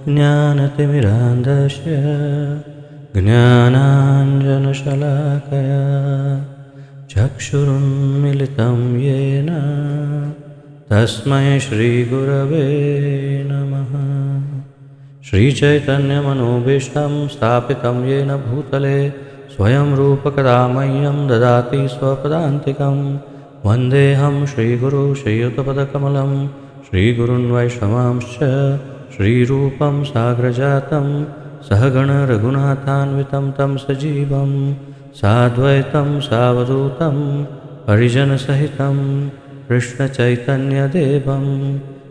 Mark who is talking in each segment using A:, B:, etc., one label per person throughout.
A: ज्ञानतिमिरान्धस्य ज्ञानाञ्जनशलाकया चक्षुरुन्मिलितं येन तस्मै श्रीगुरवे नमः। श्रीचैतन्यमनोभीष्टं स्थापितं येन भूतले स्वयं रूपकदा मह्यं ददाति स्वपदान्तिकं। वन्देऽहं श्रीगुरु श्रीयुतपदकमलं श्रीगुरुन् वैष्णवांश्च श्रीरूपं साग्रजातं सहगण रघुनाथान्वितं तं सजीवं साद्वैतं सावधूतं परिजनसहितं कृष्णचैतन्यदेवं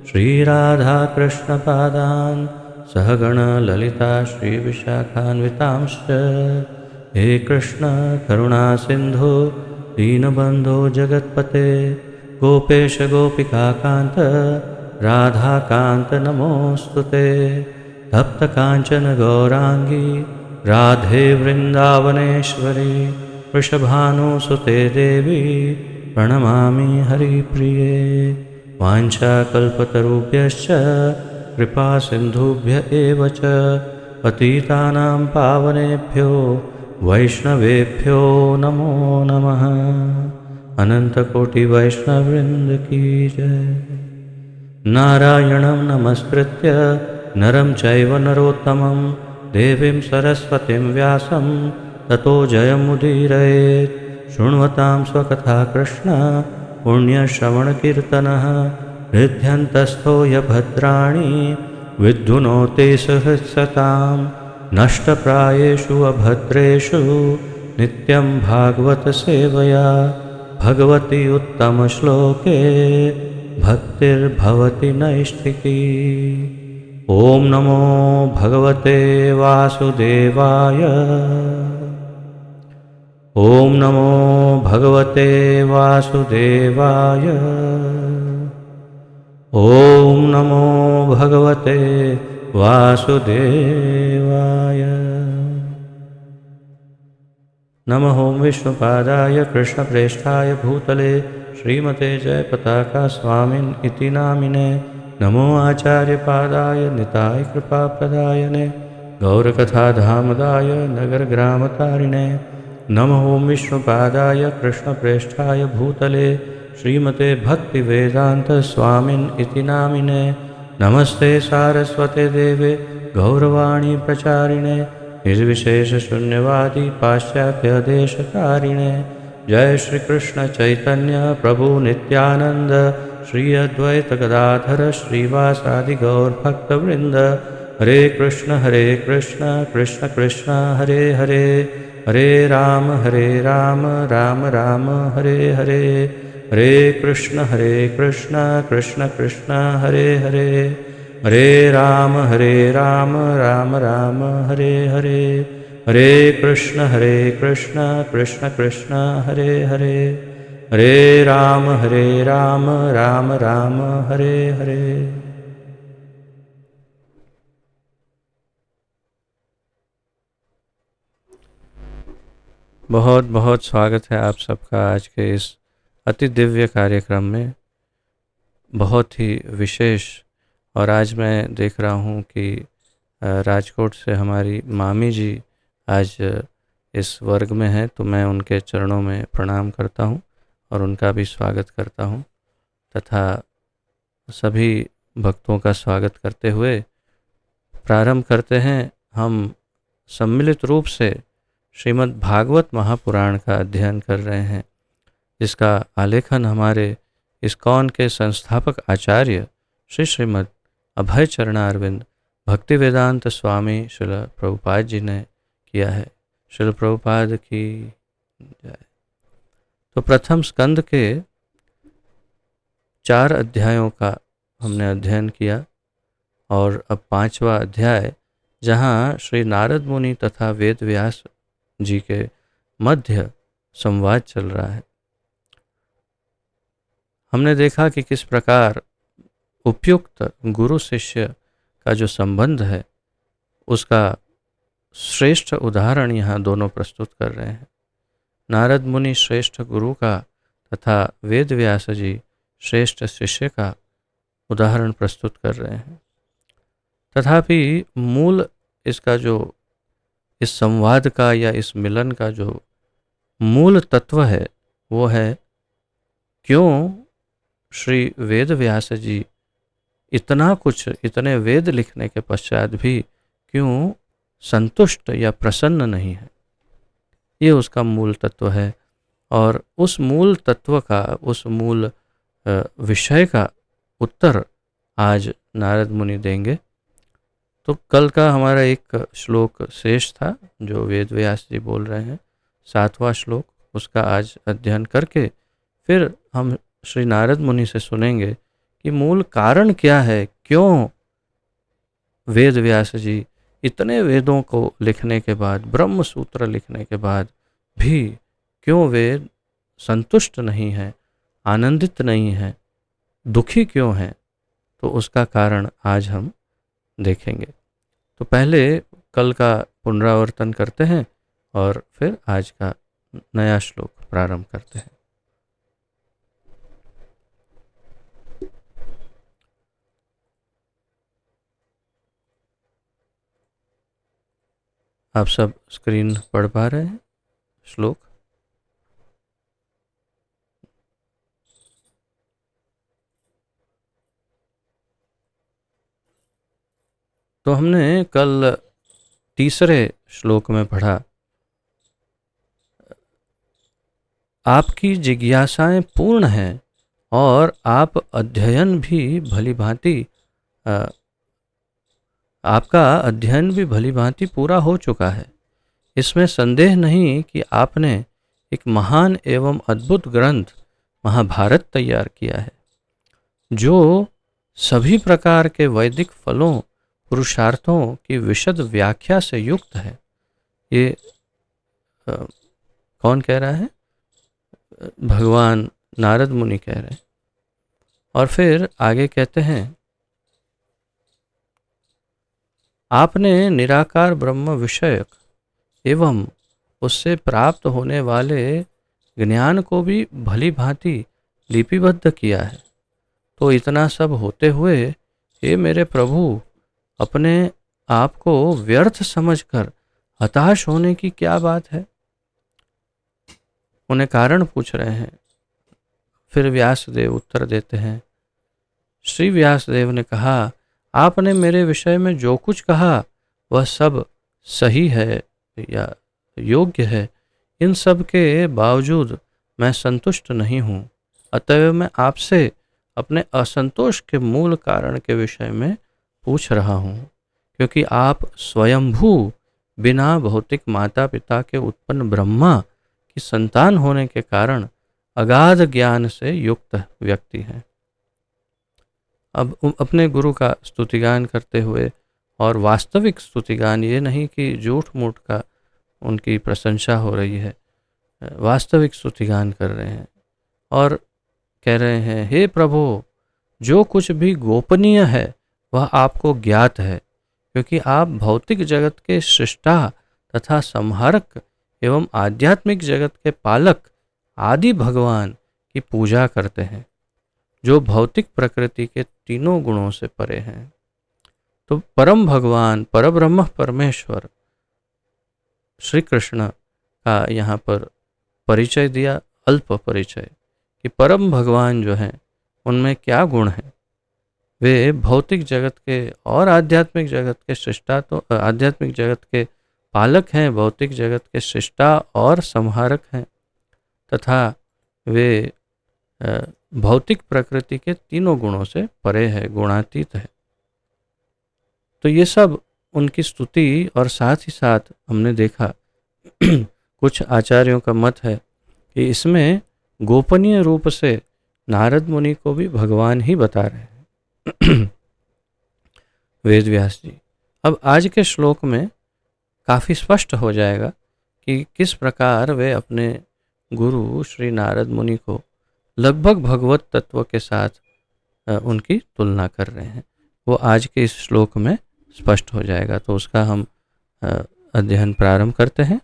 A: श्रीराधाकृष्णपादान् सहगण ललिता श्रीविशाखान्वितांश्च। हे कृष्ण करुणा सिन्धो दीनबन्धो जगत्पते गोपेश गोपिकान्त राधाकान्त नमोऽस्तुते। तप्तकाञ्चन गौराङ्गी राधे वृन्दावनेश्वरी वृषभानुसुते देवी प्रणमामि हरिप्रिये। वाञ्छाकल्पतरुभ्यश्च कृपासिन्धुभ्य एव च पतितानां पावनेभ्यो वैष्णवेभ्यो नमो नमः। अनन्तकोटिवैष्णववृन्द की जय। नारायणं नमस्कृत्य नरं चैव नरोत्तमं देवीं सरस्वतीं व्यासं ततो जयमुदीरयेत्। शृण्वतां स्वकथा कृष्ण पुण्यश्रवणकीर्तनः हृद्यन्तस्थो यभद्राणि विद्धुनोते सहस्रतां। नष्टप्रायेषु अभद्रेषु नित्यं भागवतसेवया भगवति उत्तमश्लोके भक्तिर्भवति नैष्ठिकी। ॐ नमो भगवते वासुदेवाय। ॐ नमो भगवते वासुदेवाय। ॐ नमो भगवते वासुदेवाय। नमः विष्णुपादाय कृष्णप्रेष्ठाय भूतले श्रीमते जयपताका स्वामिन् इति नामिने। नमो आचार्यपादाय निताय कृपाप्रदायने गौरकथाधामदाय नगरग्रामतारिणे। नमः विष्णुपादाय कृष्णप्रेष्ठाय भूतले श्रीमते भक्तिवेदान्तस्वामिन् इति नामिने। नमस्ते सारस्वते देवे गौरवाणी प्रचारिणे निर्विशेषशून्यवादी पाश्चात्यदेशकारिणे। जय श्री कृष्ण चैतन्य प्रभु नित्यानंद श्री अद्वैत गदाधर श्रीवासादि गौरभक्तवृंद। हरे कृष्ण कृष्ण कृष्ण हरे हरे हरे राम राम राम हरे हरे। हरे कृष्ण कृष्ण कृष्ण हरे हरे हरे राम राम राम हरे हरे। हरे कृष्ण कृष्ण कृष्ण हरे हरे हरे राम राम राम हरे हरे। बहुत बहुत स्वागत है आप सबका आज के इस अति दिव्य कार्यक्रम में। बहुत ही विशेष। और आज मैं देख रहा हूँ कि राजकोट से हमारी मामी जी आज इस वर्ग में हैं, तो मैं उनके चरणों में प्रणाम करता हूँ और उनका भी स्वागत करता हूँ तथा सभी भक्तों का स्वागत करते हुए प्रारंभ करते हैं। हम सम्मिलित रूप से श्रीमद् भागवत महापुराण का अध्ययन कर रहे हैं, जिसका आलेखन हमारे इस्कॉन के संस्थापक आचार्य श्रीमद् अभय चरणारविंद भक्तिवेदांत स्वामी श्रील प्रभुपाद जी ने किया है। श्रील प्रभुपाद की जय। तो प्रथम स्कंद के 4 अध्यायों का हमने अध्ययन किया और अब 5वां अध्याय, जहाँ श्री नारद मुनि तथा वेद व्यास जी के मध्य संवाद चल रहा है। हमने देखा कि किस प्रकार उपयुक्त गुरु शिष्य का जो संबंध है उसका श्रेष्ठ उदाहरण यहाँ दोनों प्रस्तुत कर रहे हैं। नारद मुनि श्रेष्ठ गुरु का तथा वेद व्यास जी श्रेष्ठ शिष्य का उदाहरण प्रस्तुत कर रहे हैं तथापि मूल इसका जो इस संवाद का या इस मिलन का जो मूल तत्व है वो है क्यों श्री वेद व्यास जी इतना कुछ, इतने वेद लिखने के पश्चात भी क्यों संतुष्ट या प्रसन्न नहीं है। ये उसका मूल तत्व है। और उस मूल तत्व का, उस मूल विषय का उत्तर आज नारद मुनि देंगे। तो कल का हमारा एक श्लोक शेष था जो वेद व्यास जी बोल रहे हैं, 7वां श्लोक, उसका आज अध्ययन करके फिर हम श्री नारद मुनि से सुनेंगे कि मूल कारण क्या है, क्यों वेद व्यास जी इतने वेदों को लिखने के बाद, ब्रह्म सूत्र लिखने के बाद भी क्यों वे संतुष्ट नहीं हैं, आनंदित नहीं हैं, दुखी क्यों हैं। तो उसका कारण आज हम देखेंगे। तो पहले कल का पुनरावर्तन करते हैं और फिर आज का नया श्लोक प्रारंभ करते हैं। आप सब स्क्रीन पढ़ पा रहे हैं श्लोक? तो हमने कल तीसरे श्लोक में पढ़ा, आपकी जिज्ञासाएं पूर्ण हैं और आप अध्ययन भी भली भांति आपका अध्ययन भी भली भांति पूरा हो चुका है। इसमें संदेह नहीं कि आपने एक महान एवं अद्भुत ग्रंथ महाभारत तैयार किया है, जो सभी प्रकार के वैदिक फलों, पुरुषार्थों की विशद व्याख्या से युक्त है। ये कौन कह रहा है? भगवान नारद मुनि कह रहे हैं। और फिर आगे कहते हैं, आपने निराकार ब्रह्म विषयक एवं उससे प्राप्त होने वाले ज्ञान को भी भली भांति लिपिबद्ध किया है। तो इतना सब होते हुए हे मेरे प्रभु, अपने आप को व्यर्थ समझकर हताश होने की क्या बात है? उन्हें कारण पूछ रहे हैं। फिर व्यासदेव उत्तर देते हैं। श्री व्यासदेव ने कहा, आपने मेरे विषय में जो कुछ कहा वह सब सही है या योग्य है। इन सब के बावजूद मैं संतुष्ट नहीं हूँ। अतएव मैं आपसे अपने असंतोष के मूल कारण के विषय में पूछ रहा हूँ, क्योंकि आप स्वयंभू बिना भौतिक माता पिता के उत्पन्न ब्रह्मा की संतान होने के कारण अगाध ज्ञान से युक्त व्यक्ति हैं। अब अपने गुरु का स्तुतिगान करते हुए, और वास्तविक स्तुतिगान, ये नहीं कि झूठ मूठ का उनकी प्रशंसा हो रही है, वास्तविक स्तुतिगान कर रहे हैं और कह रहे हैं, हे प्रभु, जो कुछ भी गोपनीय है वह आपको ज्ञात है, क्योंकि आप भौतिक जगत के सृष्टा तथा संहारक एवं आध्यात्मिक जगत के पालक आदि भगवान की पूजा करते हैं, जो भौतिक प्रकृति के तीनों गुणों से परे हैं। तो परम भगवान, परब्रह्म परमेश्वर श्री कृष्ण का यहाँ पर परिचय दिया, अल्प परिचय, कि परम भगवान जो हैं उनमें क्या गुण हैं। वे भौतिक जगत के और आध्यात्मिक जगत के सृष्टा, तो आध्यात्मिक जगत के पालक हैं, भौतिक जगत के सृष्टा और संहारक हैं, तथा वे भौतिक प्रकृति के तीनों गुणों से परे है, गुणातीत है। तो ये सब उनकी स्तुति, और साथ ही साथ हमने देखा कुछ आचार्यों का मत है कि इसमें गोपनीय रूप से नारद मुनि को भी भगवान ही बता रहे हैं वेद व्यास जी। अब आज के श्लोक में काफ़ी स्पष्ट हो जाएगा कि किस प्रकार वे अपने गुरु श्री नारद मुनि को लगभग भगवत तत्व के साथ उनकी तुलना कर रहे हैं। वो आज के इस श्लोक में स्पष्ट हो जाएगा। तो उसका हम अध्ययन प्रारंभ करते हैं।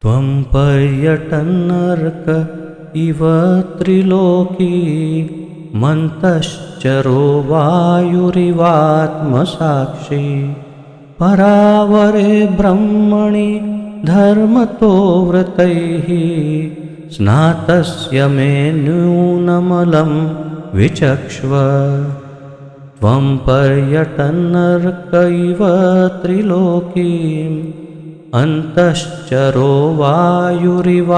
A: त्वं पर्यटन्नर्क इव त्रिलोकी मन्तश्चरो वायुरिवात्मसाक्षी परावरे ब्रह्मणि धर्मतो व्रतैः स्नातस्य मे न्यूनमलं विचक्ष्व त्वं पर्यटन्नर्क इव त्रिलोकीम् अन्तश्चरो वायुरिवात्मसाक्षी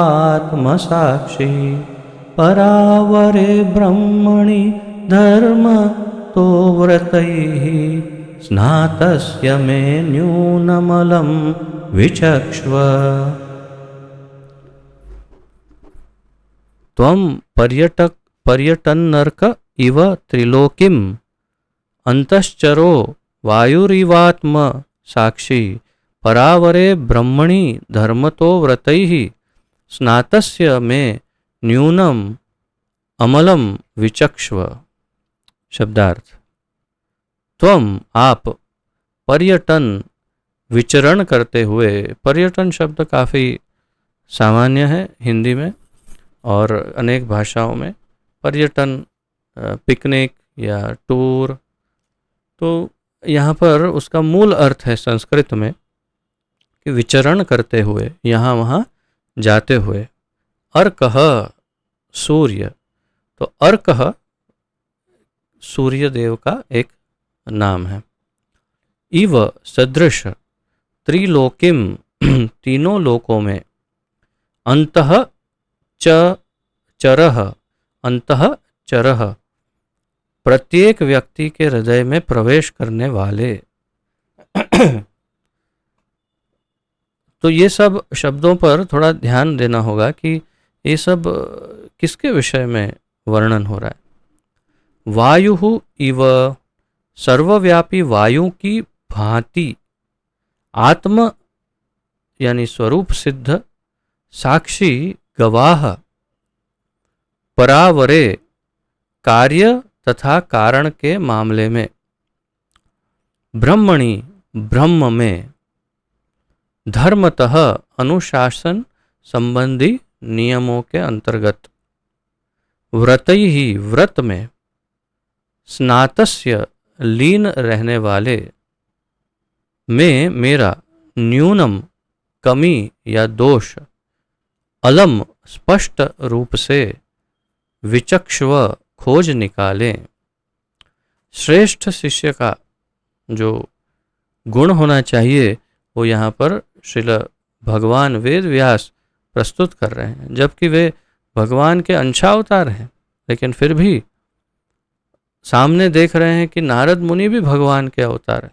A: परावरे ब्रह्मणि धर्मतो व्रतैः स्नातस्य मे न्यूनमलं विचक्ष्व त्वं पर्यटन्नर्क इव त्रिलोकीम् अन्तश्चरो वायुरिवात्म साक्षी परावरे ब्रह्मणि धर्मतो व्रतैः स्नातस्य मे न्यूनम अमलम विचक्ष्व। शब्दार्थ। त्वम आप पर्यटन विचरण करते हुए, पर्यटन शब्द काफ़ी सामान्य है हिंदी में और अनेक भाषाओं में। पर्यटन पिकनिक या टूर, तो यहाँ पर उसका मूल अर्थ है संस्कृत में कि विचरण करते हुए, यहाँ वहाँ जाते हुए। अर्कः सूर्य, तो अर्कः सूर्य देव का एक नाम है। इव सदृश त्रिलोकिम तीनों लोकों में, अंतः च चरः अंतः चरः प्रत्येक व्यक्ति के हृदय में प्रवेश करने वाले। तो ये सब शब्दों पर थोड़ा ध्यान देना होगा कि ये सब किसके विषय में वर्णन हो रहा है। वायु इव, सर्वव्यापी वायु की भांति, आत्म यानी स्वरूप सिद्ध, साक्षी गवाह, परावरे कार्य तथा कारण के मामले में, ब्रह्मणि ब्रह्म में, धर्मतः अनुशासन संबंधी नियमों के अंतर्गत, व्रतैहि व्रत में, स्नातस्य लीन रहने वाले, में मेरा न्यूनम कमी या दोष, अलम स्पष्ट रूप से, विचक्ष्व खोज निकालें। श्रेष्ठ शिष्य का जो गुण होना चाहिए वो यहाँ पर श्रील भगवान वेद व्यास प्रस्तुत कर रहे हैं, जबकि वे भगवान के अंशावतार हैं, लेकिन फिर भी सामने देख रहे हैं कि नारद मुनि भी भगवान के अवतार हैं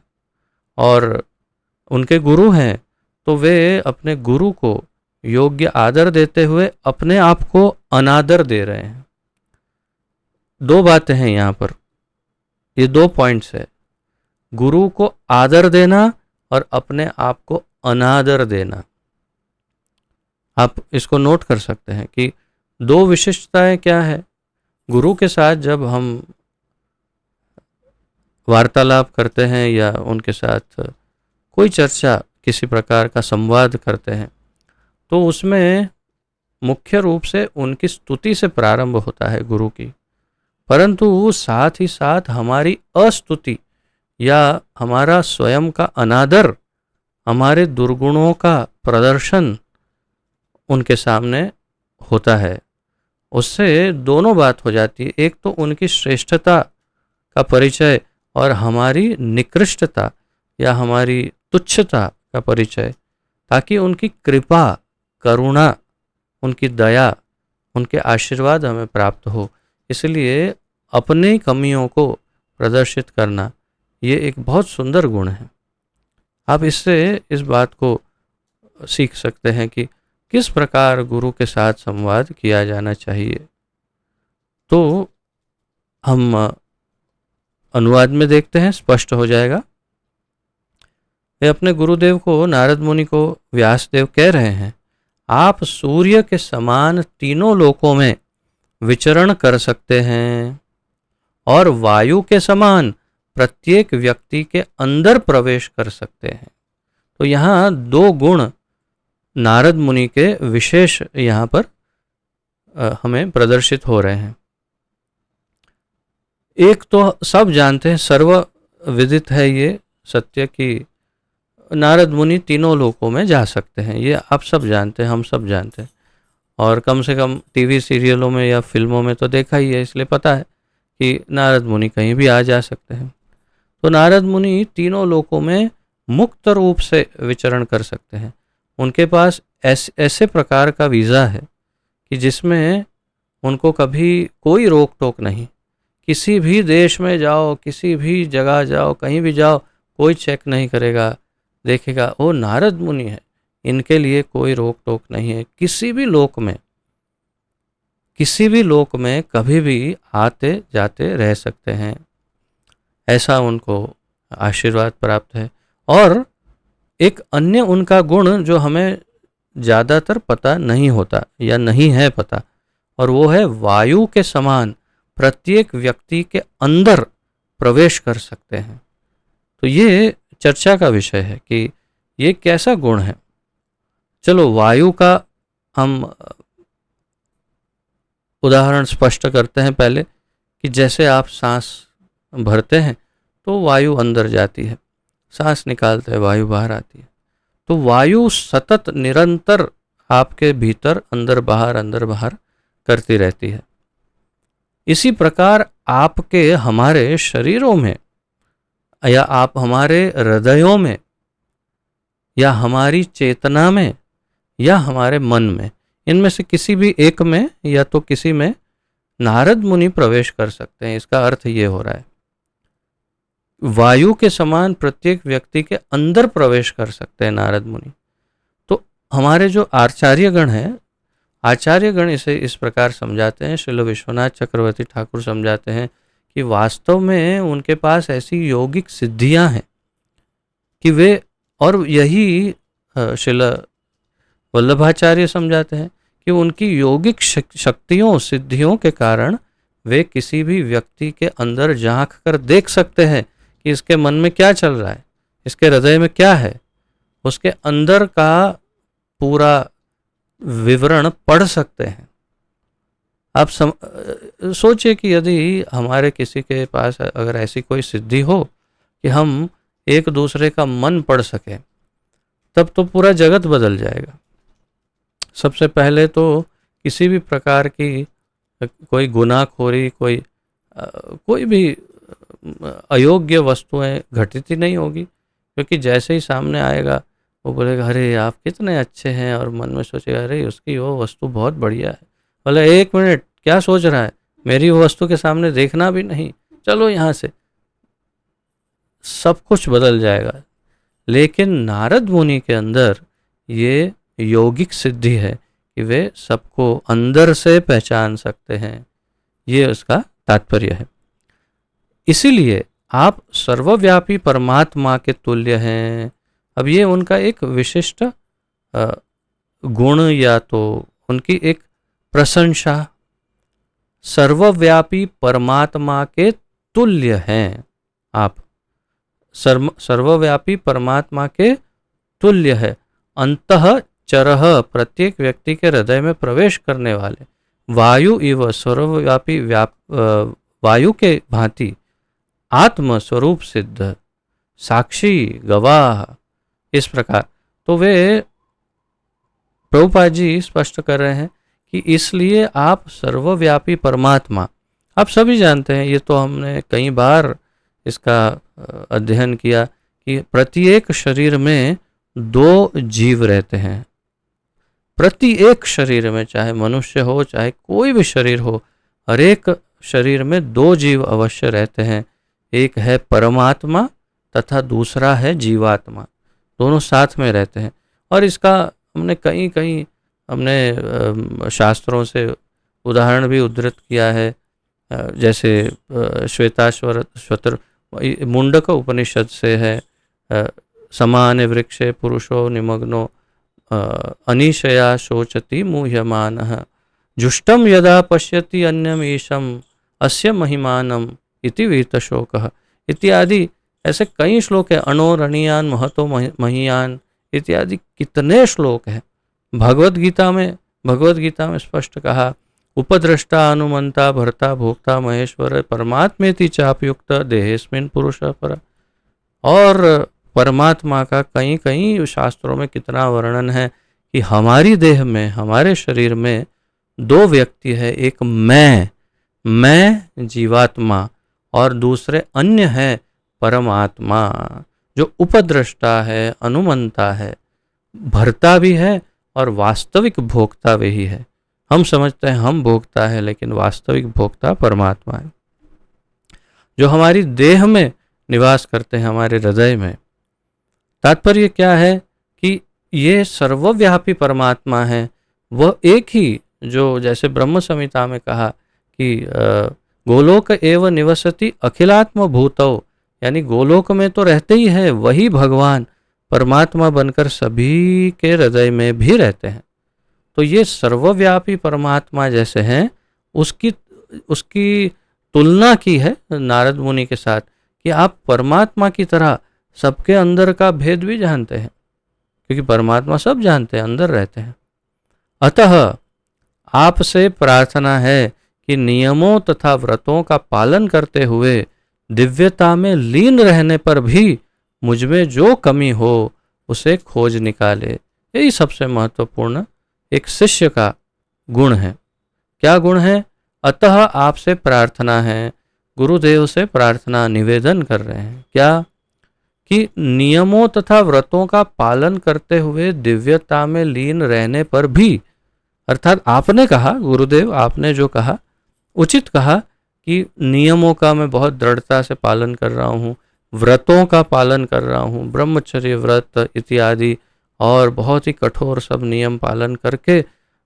A: और उनके गुरु हैं, तो वे अपने गुरु को योग्य आदर देते हुए अपने आप को अनादर दे रहे हैं। दो बातें हैं यहाँ पर, ये 2 पॉइंट्स है, गुरु को आदर देना और अपने आप को अनादर देना। आप इसको नोट कर सकते हैं कि 2 विशिष्टताएं क्या है। गुरु के साथ जब हम वार्तालाप करते हैं या उनके साथ कोई चर्चा, किसी प्रकार का संवाद करते हैं, तो उसमें मुख्य रूप से उनकी स्तुति से प्रारंभ होता है गुरु की, परंतु साथ ही साथ हमारी अस्तुति या हमारा स्वयं का अनादर, हमारे दुर्गुणों का प्रदर्शन उनके सामने होता है। उससे दोनों बात हो जाती है, एक तो उनकी श्रेष्ठता का परिचय और हमारी निकृष्टता या हमारी तुच्छता का परिचय, ताकि उनकी कृपा, करुणा, उनकी दया, उनके आशीर्वाद हमें प्राप्त हो। इसलिए अपनी कमियों को प्रदर्शित करना ये एक बहुत सुंदर गुण है। आप इससे इस बात को सीख सकते हैं कि किस प्रकार गुरु के साथ संवाद किया जाना चाहिए। तो हम अनुवाद में देखते हैं, स्पष्ट हो जाएगा। वे अपने गुरुदेव को, नारद मुनि को व्यासदेव कह रहे हैं, आप सूर्य के समान तीनों लोकों में विचरण कर सकते हैं और वायु के समान प्रत्येक व्यक्ति के अंदर प्रवेश कर सकते हैं। तो यहाँ 2 गुण नारद मुनि के विशेष यहाँ पर हमें प्रदर्शित हो रहे हैं। एक तो सब जानते हैं, सर्व विदित है ये सत्य कि नारद मुनि तीनों लोकों में जा सकते हैं, ये आप सब जानते हैं, हम सब जानते हैं, और कम से कम टीवी सीरियलों में या फिल्मों में तो देखा ही है, इसलिए पता है कि नारद मुनि कहीं भी आ जा सकते हैं। तो नारद मुनि तीनों लोकों में मुक्त रूप से विचरण कर सकते हैं। उनके पास ऐसे प्रकार का वीज़ा है कि जिसमें उनको कभी कोई रोक टोक नहीं। किसी भी देश में जाओ, किसी भी जगह जाओ, कहीं भी जाओ, कोई चेक नहीं करेगा, देखेगा वो नारद मुनि है, इनके लिए कोई रोक टोक नहीं है। किसी भी लोक में, किसी भी लोक में कभी भी आते जाते रह सकते हैं, ऐसा उनको आशीर्वाद प्राप्त है। और एक अन्य उनका गुण जो हमें ज़्यादातर पता नहीं होता या नहीं है पता, और वो है वायु के समान प्रत्येक व्यक्ति के अंदर प्रवेश कर सकते हैं। तो ये चर्चा का विषय है कि ये कैसा गुण है। चलो वायु का हम उदाहरण स्पष्ट करते हैं पहले, कि जैसे आप सांस भरते हैं तो वायु अंदर जाती है, सांस निकालते हैं वायु बाहर आती है। तो वायु सतत निरंतर आपके भीतर अंदर बाहर करती रहती है। इसी प्रकार आपके हमारे शरीरों में, या आप हमारे हृदयों में, या हमारी चेतना में, या हमारे मन में, इनमें से किसी भी एक में या तो किसी में नारद मुनि प्रवेश कर सकते हैं। इसका अर्थ ये हो रहा है वायु के समान प्रत्येक व्यक्ति के अंदर प्रवेश कर सकते हैं नारद मुनि। तो हमारे जो आचार्यगण हैं, आचार्यगण इसे इस प्रकार समझाते हैं, श्रील विश्वनाथ चक्रवर्ती ठाकुर समझाते हैं कि वास्तव में उनके पास ऐसी यौगिक सिद्धियां हैं कि वे, और यही श्रील वल्लभाचार्य समझाते हैं कि उनकी यौगिक शक्तियों सिद्धियों के कारण वे किसी भी व्यक्ति के अंदर झांक कर देख सकते हैं कि इसके मन में क्या चल रहा है, इसके हृदय में क्या है, उसके अंदर का पूरा विवरण पढ़ सकते हैं। आप सोचिए कि यदि हमारे किसी के पास अगर ऐसी कोई सिद्धि हो कि हम एक दूसरे का मन पढ़ सकें, तब तो पूरा जगत बदल जाएगा। सबसे पहले तो किसी भी प्रकार की कोई गुनाहखोरी, कोई भी अयोग्य वस्तुएं घटित ही नहीं होगी, क्योंकि जैसे ही सामने आएगा वो बोलेगा अरे आप कितने अच्छे हैं, और मन में सोचेगा अरे उसकी वो वस्तु बहुत बढ़िया है। बोले एक मिनट क्या सोच रहा है, मेरी वो वस्तु के सामने देखना भी नहीं, चलो यहाँ से। सब कुछ बदल जाएगा। लेकिन नारद मुनि के अंदर ये यौगिक सिद्धि है कि वे सबको अंदर से पहचान सकते हैं, ये उसका तात्पर्य है। इसीलिए आप सर्वव्यापी परमात्मा के तुल्य हैं। अब ये उनका एक विशिष्ट गुण या तो उनकी एक प्रशंसा, सर्वव्यापी परमात्मा के तुल्य हैं आप, सर्वव्यापी परमात्मा के तुल्य है। अंतः चरह, प्रत्येक व्यक्ति के हृदय में प्रवेश करने वाले, वायु इव सर्वव्यापी वायु के भांति आत्म स्वरूप सिद्ध, साक्षी गवाह, इस प्रकार। तो वे प्रभुपाद जी स्पष्ट कर रहे हैं कि इसलिए आप सर्वव्यापी परमात्मा, आप सभी जानते हैं, ये तो हमने कई बार इसका अध्ययन किया कि प्रत्येक शरीर में दो जीव रहते हैं। प्रत्येक शरीर में, चाहे मनुष्य हो चाहे कोई भी शरीर हो, हर एक शरीर में दो जीव अवश्य रहते हैं। एक है परमात्मा तथा दूसरा है जीवात्मा, दोनों साथ में रहते हैं। और इसका हमने कहीं हमने शास्त्रों से उदाहरण भी उद्धृत किया है, जैसे श्वेताश्वतर मुंडक उपनिषद से है, समान वृक्षे पुरुषो निमग्नो अनिशया शोचति मुह्यमानः, जुष्टम यदा पश्यति अन्यम ईशम अस्य महिमानम इति वीतशोकः इत्यादि ऐसे कई श्लोक हैं। अणोरणीयान महतो महीयान इत्यादि कितने श्लोक हैं भगवत गीता में स्पष्ट कहा, उपद्रष्टा अनुमंता भर्ता भोक्ता महेश्वर परमात्मेति चापयुक्त देहेस्मिन् पुरुषः पर। और परमात्मा का कहीं कहीं शास्त्रों में कितना वर्णन है कि हमारी देह में, हमारे शरीर में दो व्यक्ति है, एक मैं जीवात्मा और दूसरे अन्य है परमात्मा, जो उपद्रष्टा है, अनुमंता है, भरता भी है और वास्तविक भोक्ता वही है। हम समझते हैं हम भोक्ता है, लेकिन वास्तविक भोक्ता परमात्मा है, जो हमारी देह में निवास करते हैं, हमारे हृदय में। तात्पर्य क्या है कि ये सर्वव्यापी परमात्मा है, वह एक ही, जो जैसे ब्रह्म संहिता में कहा कि गोलोक एव निवसति अखिलात्म भूतौ, यानी गोलोक में तो रहते ही है, वही भगवान परमात्मा बनकर सभी के हृदय में भी रहते हैं। तो ये सर्वव्यापी परमात्मा जैसे हैं, उसकी तुलना की है नारद मुनि के साथ कि आप परमात्मा की तरह सबके अंदर का भेद भी जानते हैं, क्योंकि परमात्मा सब जानते हैं, अंदर रहते हैं। अतः आपसे प्रार्थना है कि नियमों तथा व्रतों का पालन करते हुए दिव्यता में लीन रहने पर भी मुझमें जो कमी हो उसे खोज निकाले। यही सबसे महत्वपूर्ण एक शिष्य का गुण है। क्या गुण है? अतः आपसे प्रार्थना है, गुरुदेव से प्रार्थना निवेदन कर रहे हैं क्या, कि नियमों तथा व्रतों का पालन करते हुए दिव्यता में लीन रहने पर भी, अर्थात आपने कहा, गुरुदेव आपने जो कहा उचित कहा कि नियमों का मैं बहुत दृढ़ता से पालन कर रहा हूँ, व्रतों का पालन कर रहा हूँ, ब्रह्मचर्य व्रत इत्यादि, और बहुत ही कठोर सब नियम पालन करके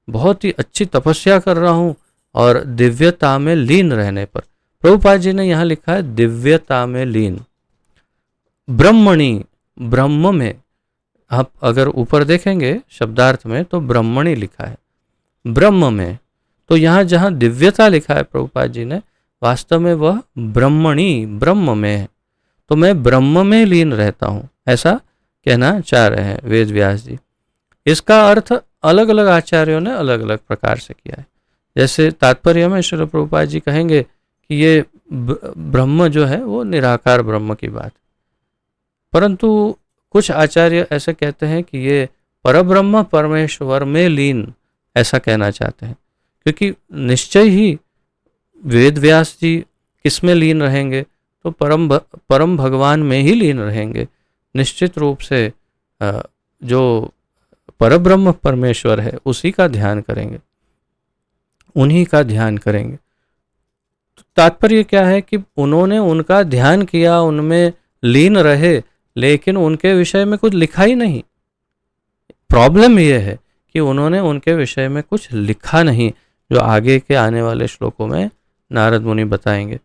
A: बहुत ही अच्छी तपस्या कर रहा हूँ, और दिव्यता में लीन रहने पर, प्रभुपाद जी ने यहाँ लिखा है दिव्यता में लीन, ब्रह्मणि, ब्रह्म में। आप अगर ऊपर देखेंगे शब्दार्थ में तो ब्रह्मणि लिखा है, ब्रह्म में। तो यहाँ जहाँ दिव्यता लिखा है प्रभुपाद जी ने, वास्तव में वह ब्रह्मणि, ब्रह्म में है। तो मैं ब्रह्म में लीन रहता हूँ, ऐसा कहना चाह रहे हैं वेद व्यास जी। इसका अर्थ अलग अलग आचार्यों ने अलग अलग प्रकार से किया है। जैसे तात्पर्य में श्रील प्रभुपाद जी कहेंगे कि ये ब्रह्म जो है वो निराकार ब्रह्म की बात, परंतु कुछ आचार्य ऐसे कहते हैं कि ये परब्रह्म परमेश्वर में लीन, ऐसा कहना चाहते हैं, क्योंकि निश्चय ही वेद व्यास जी किस में लीन रहेंगे, तो परम भगवान में ही लीन रहेंगे। निश्चित रूप से जो परब्रह्म परमेश्वर है उसी का ध्यान करेंगे, उन्हीं का ध्यान करेंगे। तो तात्पर्य क्या है कि उन्होंने उनका ध्यान किया, उनमें लीन रहे, लेकिन उनके विषय में कुछ लिखा ही नहीं। प्रॉब्लम यह है कि उन्होंने उनके विषय में कुछ लिखा नहीं, जो आगे के आने वाले श्लोकों में नारद मुनि बताएंगे।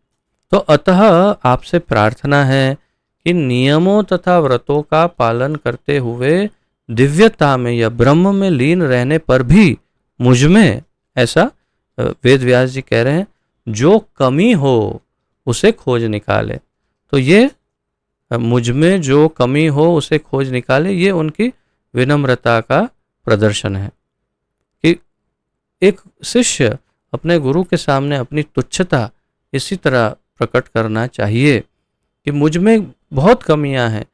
A: तो अतः आपसे प्रार्थना है कि नियमों तथा व्रतों का पालन करते हुए दिव्यता में या ब्रह्म में लीन रहने पर भी मुझ में, ऐसा वेद व्यास जी कह रहे हैं, जो कमी हो उसे खोज निकाले। तो ये मुझ में जो कमी हो उसे खोज निकाले, ये उनकी विनम्रता का प्रदर्शन है कि एक शिष्य अपने गुरु के सामने अपनी तुच्छता इसी तरह प्रकट करना चाहिए कि मुझ में बहुत कमियां हैं,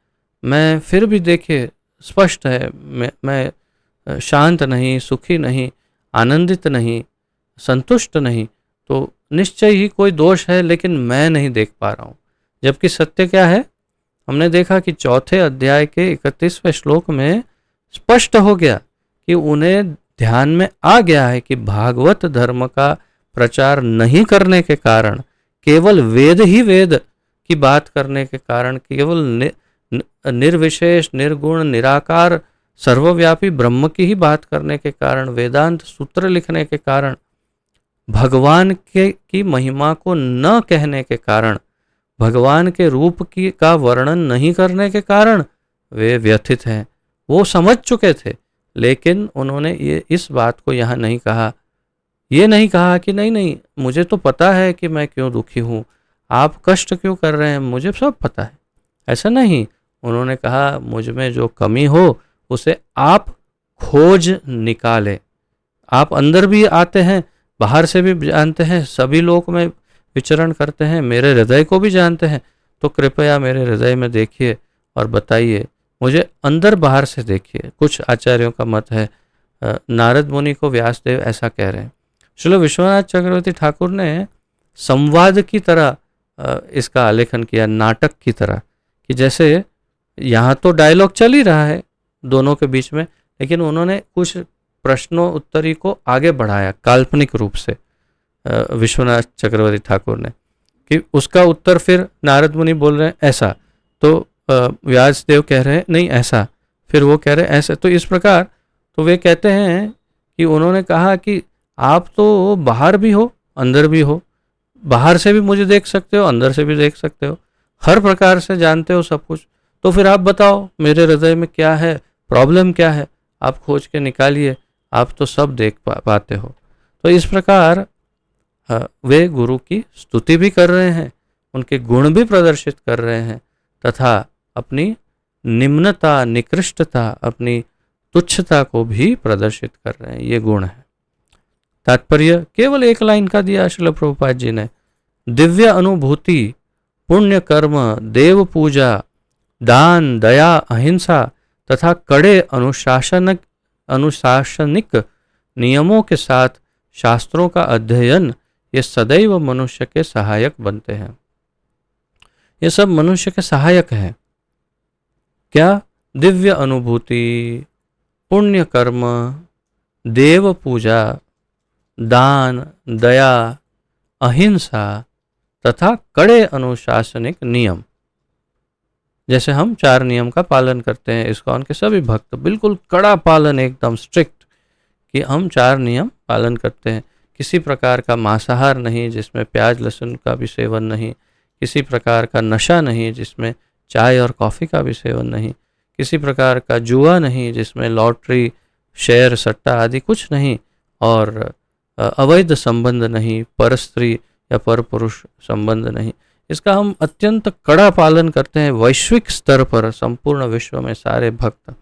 A: मैं फिर भी देखिए स्पष्ट है, मैं शांत नहीं, सुखी नहीं, आनंदित नहीं, संतुष्ट नहीं, तो निश्चय ही कोई दोष है, लेकिन मैं नहीं देख पा रहा हूँ। जबकि सत्य क्या है, हमने देखा कि चौथे अध्याय के 31वें श्लोक में स्पष्ट हो गया कि उन्हें ध्यान में आ गया है कि भागवत धर्म का प्रचार नहीं करने के कारण, केवल वेद ही वेद की बात करने के कारण, केवल निर्विशेष निर्गुण निराकार सर्वव्यापी ब्रह्म की ही बात करने के कारण, वेदांत सूत्र लिखने के कारण, भगवान की महिमा को न कहने के कारण, भगवान के रूप का वर्णन नहीं करने के कारण वे व्यथित हैं। वो समझ चुके थे, लेकिन उन्होंने ये इस बात को यहाँ नहीं कहा। ये नहीं कहा कि नहीं नहीं, मुझे तो पता है कि मैं क्यों दुखी हूँ, आप कष्ट क्यों कर रहे हैं, मुझे सब पता है। ऐसा नहीं, उन्होंने कहा मुझ में जो कमी हो उसे आप खोज निकाले। आप अंदर भी आते हैं, बाहर से भी जानते हैं, सभी लोक में विचरण करते हैं, मेरे हृदय को भी जानते हैं, तो कृपया मेरे हृदय में देखिए और बताइए, मुझे अंदर बाहर से देखिए। कुछ आचार्यों का मत है, नारद मुनि को व्यासदेव ऐसा कह रहे हैं। श्रील विश्वनाथ चक्रवर्ती ठाकुर ने संवाद की तरह इसका आलेखन किया, नाटक की तरह, कि जैसे यहाँ तो डायलॉग चल ही रहा है दोनों के बीच में, लेकिन उन्होंने कुछ प्रश्नों उत्तरी को आगे बढ़ाया काल्पनिक रूप से, विश्वनाथ चक्रवर्ती ठाकुर ने, कि उसका उत्तर फिर नारद मुनि बोल रहे हैं ऐसा, तो व्यासदेव कह रहे हैं नहीं ऐसा, फिर वो कह रहे हैं ऐसा। तो इस प्रकार तो वे कहते हैं कि उन्होंने कहा कि आप तो बाहर भी हो अंदर भी हो, बाहर से भी मुझे देख सकते हो, अंदर से भी देख सकते हो, हर प्रकार से जानते हो सब कुछ, तो फिर आप बताओ मेरे हृदय में क्या है, प्रॉब्लम क्या है, आप खोज के निकालिए, आप तो सब देख पाते हो। तो इस प्रकार वे गुरु की स्तुति भी कर रहे हैं, उनके गुण भी प्रदर्शित कर रहे हैं, तथा अपनी निम्नता, निकृष्टता, अपनी तुच्छता को भी प्रदर्शित कर रहे हैं। ये गुण है। तात्पर्य केवल एक लाइन का दिया श्रील प्रभुपाद जी ने, दिव्य अनुभूति, पुण्य कर्म, देव पूजा, दान, दया, अहिंसा तथा कड़े अनुशासनिक नियमों के साथ शास्त्रों का अध्ययन, ये सदैव मनुष्य के सहायक बनते हैं। ये सब मनुष्य के सहायक हैं। क्या? दिव्य अनुभूति, पुण्य कर्म, देव पूजा, दान, दया, अहिंसा तथा कड़े अनुशासनिक नियम। जैसे हम 4 नियम का पालन करते हैं, इस्कॉन के सभी भक्त बिल्कुल कड़ा पालन, एकदम स्ट्रिक्ट, कि हम 4 नियम पालन करते हैं। किसी प्रकार का मांसाहार नहीं जिसमें प्याज लहसुन का भी सेवन नहीं, किसी प्रकार का नशा नहीं जिसमें चाय और कॉफ़ी का भी सेवन नहीं, किसी प्रकार का जुआ नहीं जिसमें लॉटरी, शेयर, सट्टा आदि कुछ नहीं, और अवैध संबंध नहीं, पर स्त्री या पर पुरुष संबंध नहीं। इसका हम अत्यंत कड़ा पालन करते हैं वैश्विक स्तर पर, संपूर्ण विश्व में सारे भक्त।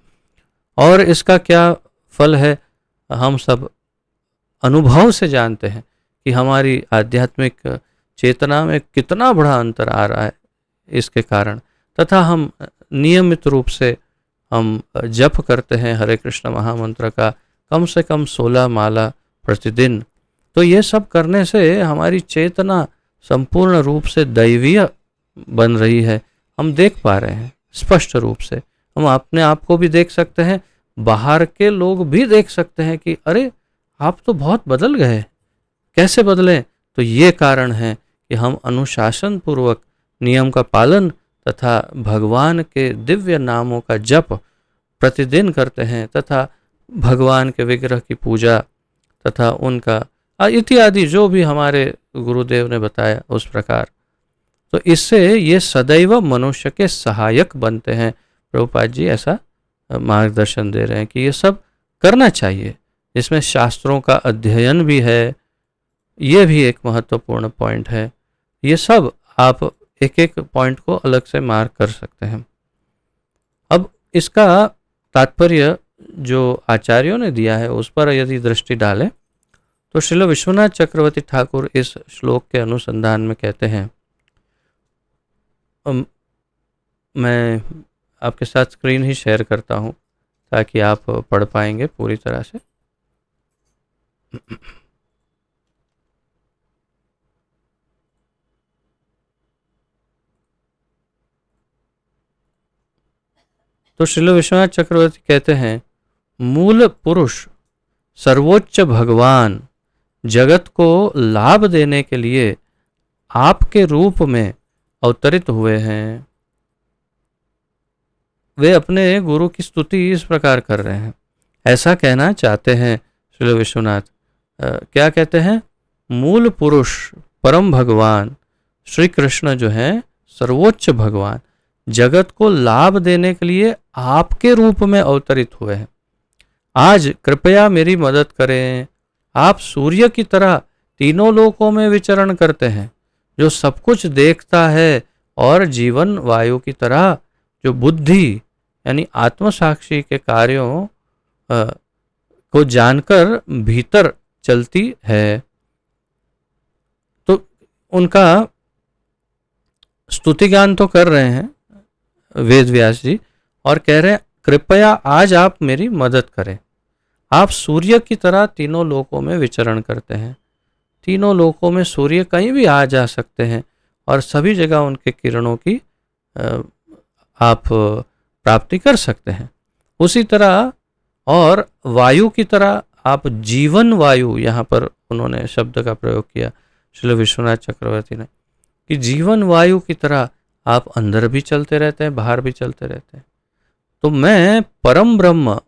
A: और इसका क्या फल है, हम सब अनुभव से जानते हैं कि हमारी आध्यात्मिक चेतना में कितना बड़ा अंतर आ रहा है इसके कारण। तथा हम नियमित रूप से हम जप करते हैं हरे कृष्ण महामंत्र का कम से कम 16 माला प्रतिदिन। तो ये सब करने से हमारी चेतना संपूर्ण रूप से दैवीय बन रही है। हम देख पा रहे हैं स्पष्ट रूप से, हम अपने आप को भी देख सकते हैं, बाहर के लोग भी देख सकते हैं कि अरे आप तो बहुत बदल गए। कैसे बदले? तो ये कारण है कि हम अनुशासन पूर्वक नियम का पालन तथा भगवान के दिव्य नामों का जप प्रतिदिन करते हैं, तथा भगवान के विग्रह की पूजा तथा उनका इत्यादि जो भी हमारे गुरुदेव ने बताया उस प्रकार। तो इससे ये सदैव मनुष्य के सहायक बनते हैं। प्रभुपाद जी ऐसा मार्गदर्शन दे रहे हैं कि ये सब करना चाहिए, जिसमें शास्त्रों का अध्ययन भी है। ये भी एक महत्वपूर्ण पॉइंट है। ये सब आप एक एक पॉइंट को अलग से मार्क कर सकते हैं। अब इसका तात्पर्य जो आचार्यों ने दिया है उस पर यदि दृष्टि डालें तो श्रील विश्वनाथ चक्रवर्ती ठाकुर इस श्लोक के अनुसंधान में कहते हैं, मैं आपके साथ स्क्रीन ही शेयर करता हूं ताकि आप पढ़ पाएंगे पूरी तरह से। तो श्रील विश्वनाथ चक्रवर्ती कहते हैं, मूल पुरुष सर्वोच्च भगवान जगत को लाभ देने के लिए आपके रूप में अवतरित हुए हैं। वे अपने गुरु की स्तुति इस प्रकार कर रहे हैं, ऐसा कहना चाहते हैं श्री विश्वनाथ। क्या कहते हैं? मूल पुरुष परम भगवान श्री कृष्ण जो हैं, सर्वोच्च भगवान, जगत को लाभ देने के लिए आपके रूप में अवतरित हुए हैं। आज कृपया मेरी मदद करें। आप सूर्य की तरह तीनों लोकों में विचरण करते हैं, जो सब कुछ देखता है, और जीवन वायु की तरह जो बुद्धि यानी आत्मसाक्षी के कार्यों को जानकर भीतर चलती है। तो उनका स्तुतिगान तो कर रहे हैं वेद व्यास जी, और कह रहे हैं कृपया आज आप मेरी मदद करें। आप सूर्य की तरह तीनों लोकों में विचरण करते हैं। तीनों लोकों में सूर्य कहीं भी आ जा सकते हैं और सभी जगह उनके किरणों की आप प्राप्ति कर सकते हैं। उसी तरह और वायु की तरह आप जीवन वायु, यहाँ पर उन्होंने शब्द का प्रयोग किया श्री विश्वनाथ चक्रवर्ती ने, कि जीवन वायु की तरह आप अंदर भी चलते रहते हैं, बाहर भी चलते रहते हैं। तो मैं परम ब्रह्म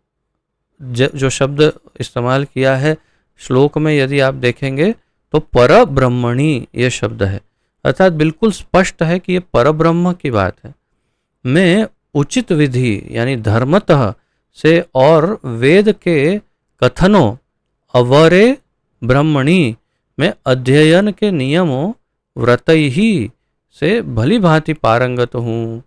A: जो शब्द इस्तेमाल किया है श्लोक में, यदि आप देखेंगे तो पर ब्रह्मणी ये शब्द है, अर्थात बिल्कुल स्पष्ट है कि ये पर ब्रह्म की बात है। मैं उचित विधि यानी धर्मतः से और वेद के कथनों अवरे ब्रह्मणी में अध्ययन के नियमों व्रत ही से भली भांति पारंगत हूँ।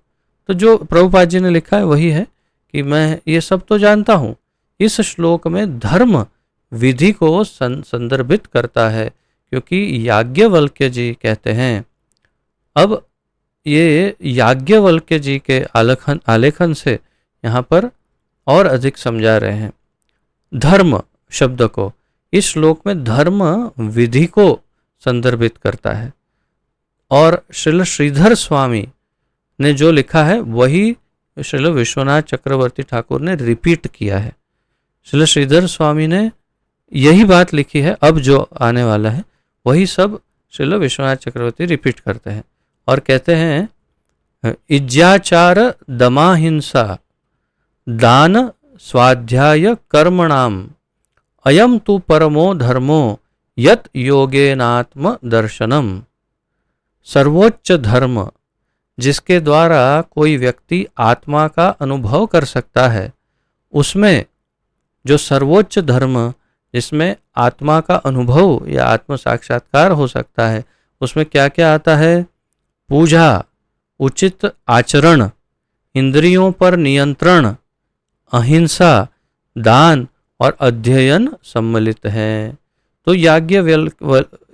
A: तो जो प्रभुपाद जी ने लिखा है वही है कि मैं ये सब तो जानता हूँ। इस श्लोक में धर्म विधि को संदर्भित करता है, क्योंकि याज्ञवल्क्य जी कहते हैं। अब ये याज्ञवल्क्य जी के आलेखन से यहाँ पर और अधिक समझा रहे हैं धर्म शब्द को। इस श्लोक में धर्म विधि को संदर्भित करता है, और श्रील श्रीधर स्वामी ने जो लिखा है वही श्रील विश्वनाथ चक्रवर्ती ठाकुर ने रिपीट किया है। श्रील श्रीधर स्वामी ने यही बात लिखी है, अब जो आने वाला है वही सब श्रील विश्वनाथ चक्रवर्ती रिपीट करते हैं और कहते हैं इज्याचार दमाहिंसा दान स्वाध्याय कर्मणाम अयम तु परमो धर्मो यत योगेनात्म दर्शनम। सर्वोच्च धर्म जिसके द्वारा कोई व्यक्ति आत्मा का अनुभव कर सकता है, उसमें जो सर्वोच्च धर्म जिसमें आत्मा का अनुभव या आत्म साक्षात्कार हो सकता है, उसमें क्या क्या आता है? पूजा, उचित आचरण, इंद्रियों पर नियंत्रण, अहिंसा, दान और अध्ययन सम्मिलित हैं। तो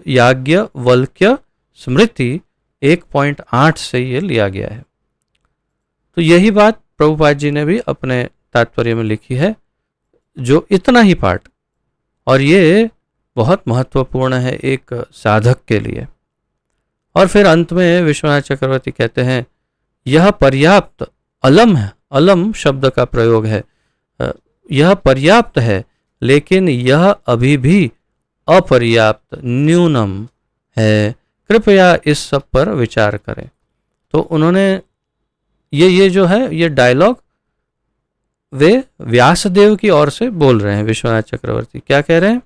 A: याज्ञवल्क्य स्मृति 1.8 से ये लिया गया है। तो यही बात प्रभुपाद जी ने भी अपने तात्पर्य में लिखी है, जो इतना ही पाठ, और ये बहुत महत्वपूर्ण है एक साधक के लिए। और फिर अंत में विश्वनाथ चक्रवर्ती कहते हैं यह पर्याप्त अलम है, अलम शब्द का प्रयोग है, यह पर्याप्त है लेकिन यह अभी भी अपर्याप्त न्यूनम है, कृपया इस सब पर विचार करें। तो उन्होंने ये जो है ये डायलॉग वे व्यासदेव की ओर से बोल रहे हैं। विश्वनाथ चक्रवर्ती क्या कह रहे हैं?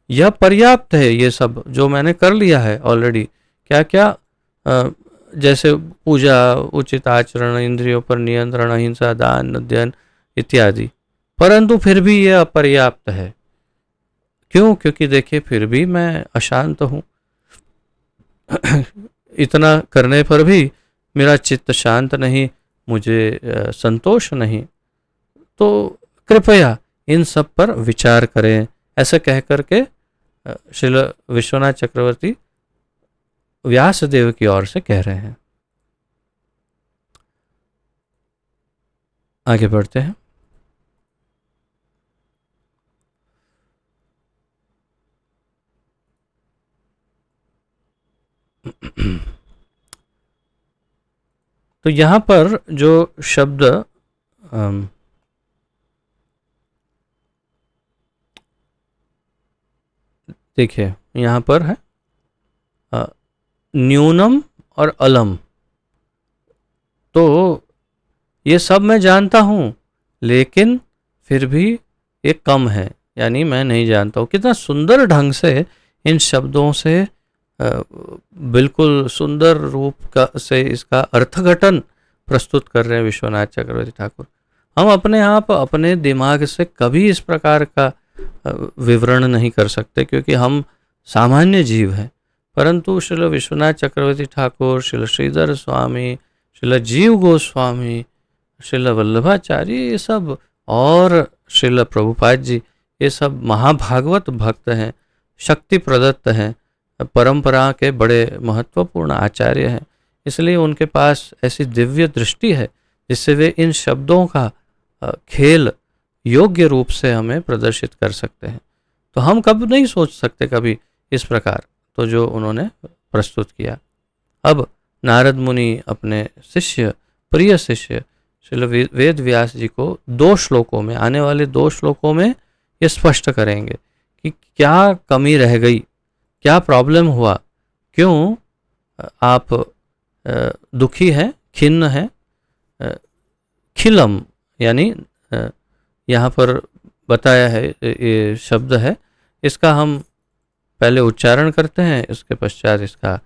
A: यह पर्याप्त है, ये सब जो मैंने कर लिया है ऑलरेडी, क्या क्या जैसे पूजा, उचित आचरण, इंद्रियों पर नियंत्रण, अहिंसा, दान, अध्ययन इत्यादि, परंतु फिर भी यह अपर्याप्त है। क्यों? क्योंकि देखिए फिर भी मैं अशांत हूँ इतना करने पर भी मेरा चित्त शांत नहीं, मुझे संतोष नहीं, तो कृपया इन सब पर विचार करें। ऐसे कह करके श्रील विश्वनाथ चक्रवर्ती व्यासदेव की ओर से कह रहे हैं। आगे बढ़ते हैं। तो यहाँ पर जो शब्द देखिए यहाँ पर है न्यूनम और अलम। तो ये सब मैं जानता हूँ लेकिन फिर भी ये कम है, यानी मैं नहीं जानता हूँ। कितना सुंदर ढंग से इन शब्दों से बिल्कुल सुंदर रूप का से इसका अर्थघटन प्रस्तुत कर रहे हैं विश्वनाथ चक्रवर्ती ठाकुर। हम अपने आप अपने दिमाग से कभी इस प्रकार का विवरण नहीं कर सकते, क्योंकि हम सामान्य जीव हैं। परंतु श्रील विश्वनाथ चक्रवर्ती ठाकुर, श्रील श्रीधर स्वामी, श्रील जीव गोस्वामी, श्रील वल्लभाचार्य, ये सब, और श्रील प्रभुपाद जी, ये सब महाभागवत भक्त हैं, शक्ति प्रदत्त हैं, परंपरा के बड़े महत्वपूर्ण आचार्य हैं। इसलिए उनके पास ऐसी दिव्य दृष्टि है जिससे वे इन शब्दों का खेल योग्य रूप से हमें प्रदर्शित कर सकते हैं। तो हम कब नहीं सोच सकते कभी इस प्रकार, तो जो उन्होंने प्रस्तुत किया। अब नारद मुनि अपने शिष्य, प्रिय शिष्य श्रील वेद व्यास जी को 2 श्लोकों में, आने वाले 2 श्लोकों में ये स्पष्ट करेंगे कि क्या कमी रह गई, क्या प्रॉब्लम हुआ, क्यों आप दुखी हैं, खिन्न हैं। खिलम यानी यहाँ पर बताया है, ये शब्द है, इसका हम पहले उच्चारण करते हैं, इसके पश्चात इसका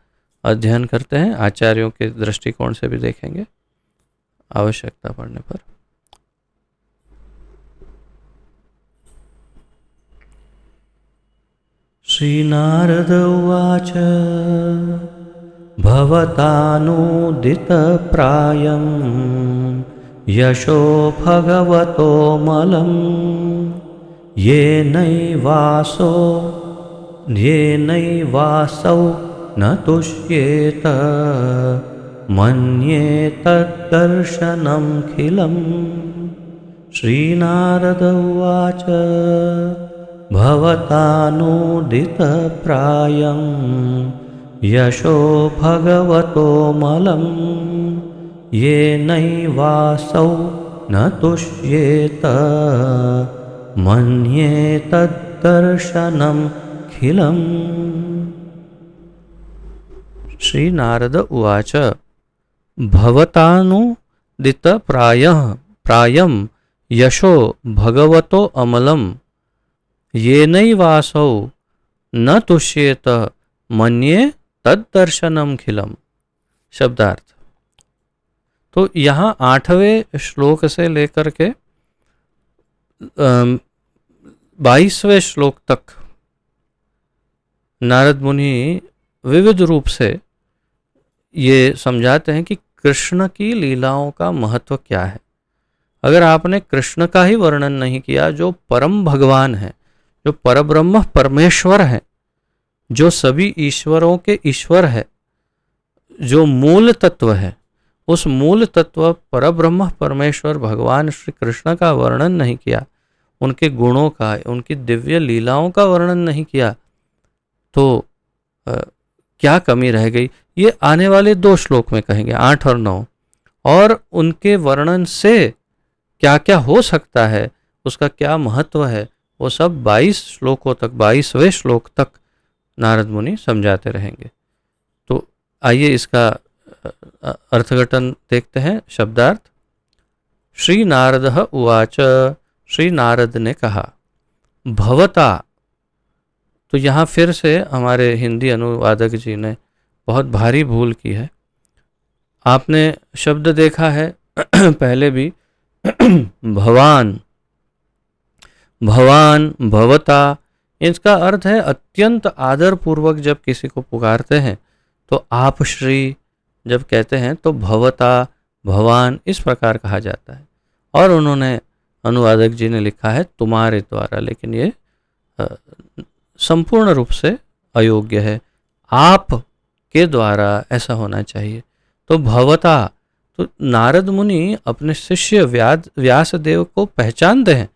A: अध्ययन करते हैं, आचार्यों के दृष्टिकोण से भी देखेंगे आवश्यकता पड़ने पर। श्रीनारद उवाच भवतानुदितप्रायं यशो भगवतो मलं येनैवासौ न तुष्येत मन्ये तद्दर्शनमखिलम्। श्रीनारद उवाच भवतानुदितप्रायं यशो भगवतो मलं येनैवासौ न तुष्येत मन्ये तद्दर्शनमखिलम्। श्री नारद उवाच भवतानुदितप्रायं यशो भगवतो अमलं येनैवासौ न तुष्येत मन्ये तद्दर्शनमखिलम्। शब्दार्थ। तो यहाँ 8वें श्लोक से लेकर के 22वें श्लोक तक नारद मुनि विविध रूप से ये समझाते हैं कि कृष्ण की लीलाओं का महत्व क्या है। अगर आपने कृष्ण का ही वर्णन नहीं किया, जो परम भगवान है, जो परब्रह्म परमेश्वर है, जो सभी ईश्वरों के ईश्वर है, जो मूल तत्व है, उस मूल तत्व परब्रह्म परमेश्वर भगवान श्री कृष्ण का वर्णन नहीं किया, उनके गुणों का, उनकी दिव्य लीलाओं का वर्णन नहीं किया, तो क्या कमी रह गई, ये आने वाले 2 श्लोक में कहेंगे, 8 और 9। और उनके वर्णन से क्या क्या हो सकता है, उसका क्या महत्व है, वो सब 22 श्लोकों तक, 22वें श्लोक तक नारद मुनि समझाते रहेंगे। तो आइए इसका अर्थघटन देखते हैं। शब्दार्थ। श्री नारद उवाच, श्री नारद ने कहा, भवता। तो यहाँ फिर से हमारे हिंदी अनुवादक जी ने बहुत भारी भूल की है। आपने शब्द देखा है पहले भी, भवान, भवान, भवता, इसका अर्थ है अत्यंत आदर पूर्वक जब किसी को पुकारते हैं तो आप श्री जब कहते हैं तो भवता, भवान इस प्रकार कहा जाता है। और उन्होंने, अनुवादक जी ने लिखा है तुम्हारे द्वारा, लेकिन ये संपूर्ण रूप से अयोग्य है, आप के द्वारा ऐसा होना चाहिए। तो भवता, तो नारद मुनि अपने शिष्य व्यास देव को पहचानते हैं,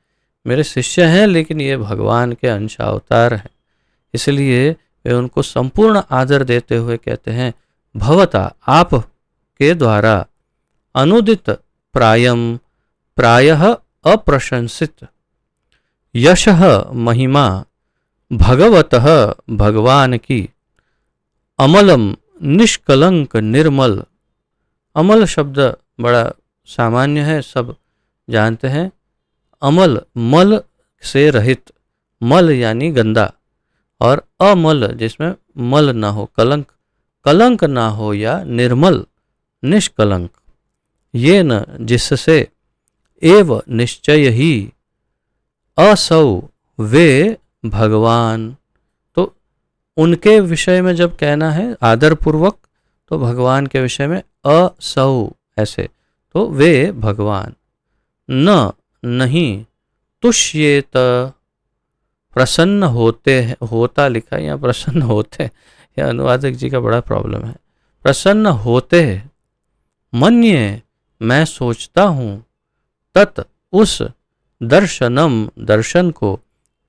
A: मेरे शिष्य हैं लेकिन ये भगवान के अंश अवतार हैं, इसलिए वे उनको संपूर्ण आदर देते हुए कहते हैं भवता, आप के द्वारा, अनुदित प्रायम, प्रायः अप्रशंसित, यशः महिमा, भगवतः भगवान की, अमलम निष्कलंक निर्मल। अमल शब्द बड़ा सामान्य है, सब जानते हैं। अमल, मल से रहित, मल यानी गंदा, और अमल जिसमें मल ना हो, कलंक, कलंक ना हो, या निर्मल, निष्कलंक, ये न जिससे, एव निश्चय ही, असौ वे भगवान। तो उनके विषय में जब कहना है आदरपूर्वक, तो भगवान के विषय में असौ ऐसे, तो वे भगवान, न नहीं, तुष्येत प्रसन्न होते हैं, होता लिखा है यहाँ प्रसन्न होते हैं, यह अनुवादक जी का बड़ा प्रॉब्लम है। प्रसन्न होते मन्ये मैं सोचता हूँ, तत् उस दर्शनम दर्शन को,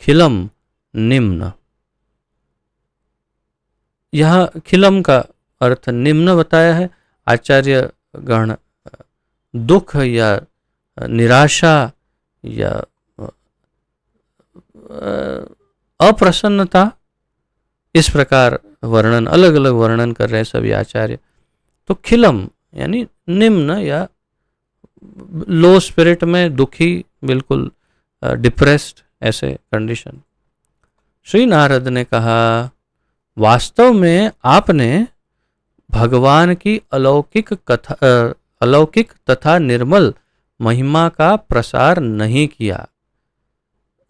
A: खिलम निम्न। यह खिलम का अर्थ निम्न बताया है। आचार्य गण दुख या निराशा या अप्रसन्नता, इस प्रकार वर्णन, अलग अलग वर्णन कर रहे हैं सभी आचार्य। तो खिलम यानी निम्न या लो स्पिरिट में, दुखी, बिल्कुल डिप्रेस्ड, ऐसे कंडीशन। श्री नारद ने कहा, वास्तव में आपने भगवान की अलौकिक तथा निर्मल महिमा का प्रसार नहीं किया।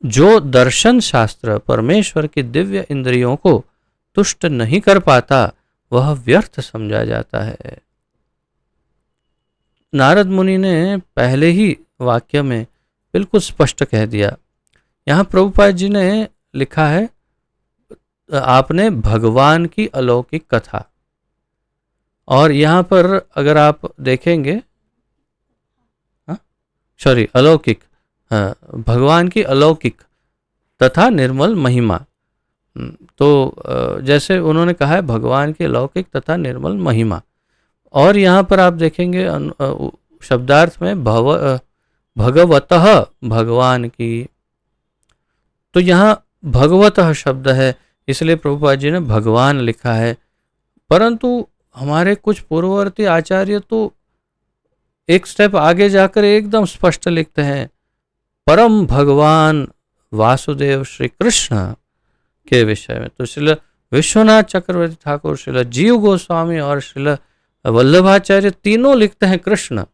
A: जो दर्शन शास्त्र परमेश्वर की दिव्य इंद्रियों को तुष्ट नहीं कर पाता, वह व्यर्थ समझा जाता है। नारद मुनि ने पहले ही वाक्य में बिल्कुल स्पष्ट कह दिया। यहाँ प्रभुपाद जी ने लिखा है, आपने भगवान की अलौकिक कथा, और यहाँ पर अगर आप देखेंगे, अलौकिक, भगवान की अलौकिक तथा निर्मल महिमा, तो जैसे उन्होंने कहा है भगवान की अलौकिक तथा निर्मल महिमा, और यहाँ पर आप देखेंगे शब्दार्थ में भगवतः, भगवान की, तो यहाँ भगवतः शब्द है, इसलिए प्रभुपाद जी ने भगवान लिखा है। परंतु हमारे कुछ पूर्ववर्ती आचार्य तो एक स्टेप आगे जाकर एकदम स्पष्ट लिखते हैं, परम भगवान वासुदेव श्री कृष्ण के विषय में। तो श्रील विश्वनाथ चक्रवर्ती ठाकुर, श्रील जीव गोस्वामी और श्रील वल्लभाचार्य तीनों लिखते हैं कृष्ण।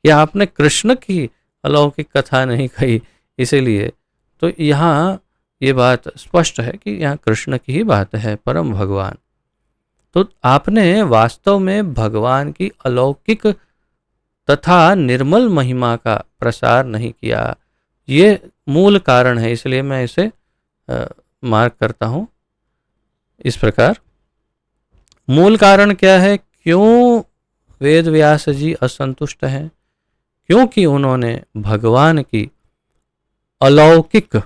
A: या आपने कृष्ण की अलौकिक कथा नहीं कही, इसीलिए तो यहाँ ये बात स्पष्ट है कि यहाँ कृष्ण की ही बात है, परम भगवान। तो आपने वास्तव में भगवान की अलौकिक तथा निर्मल महिमा का प्रसार नहीं किया, ये मूल कारण है। इसलिए मैं इसे मार्क करता हूँ इस प्रकार। मूल कारण क्या है? क्यों वेद व्यास जी असंतुष्ट हैं? क्योंकि उन्होंने भगवान की अलौकिक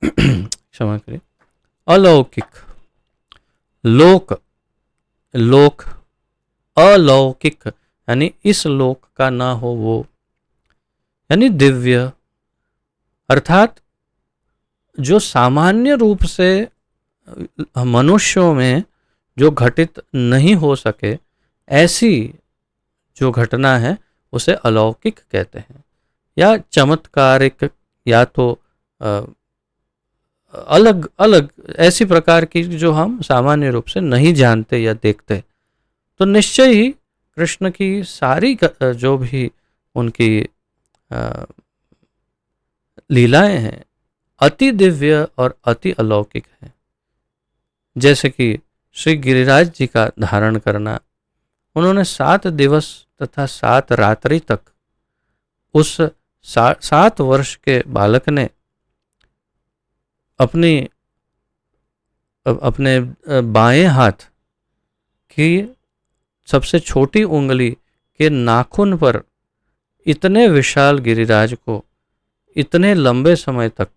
A: क्षमा करें, अलौकिक, लोक अलौकिक यानी इस लोक का ना हो वो, यानी दिव्य, अर्थात जो सामान्य रूप से मनुष्यों में जो घटित नहीं हो सके, ऐसी जो घटना है उसे अलौकिक कहते हैं, या चमत्कारिक, या तो अलग अलग ऐसी प्रकार की जो हम सामान्य रूप से नहीं जानते या देखते। तो निश्चय ही कृष्ण की सारी जो भी उनकी लीलाएं हैं अति दिव्य और अति अलौकिक हैं। जैसे कि श्री गिरिराज जी का धारण करना, उन्होंने 7 दिवस तथा 7 रात्रि तक उस 7 वर्ष के बालक ने अपने बाएं हाथ की सबसे छोटी उंगली के नाखून पर इतने विशाल गिरिराज को इतने लंबे समय तक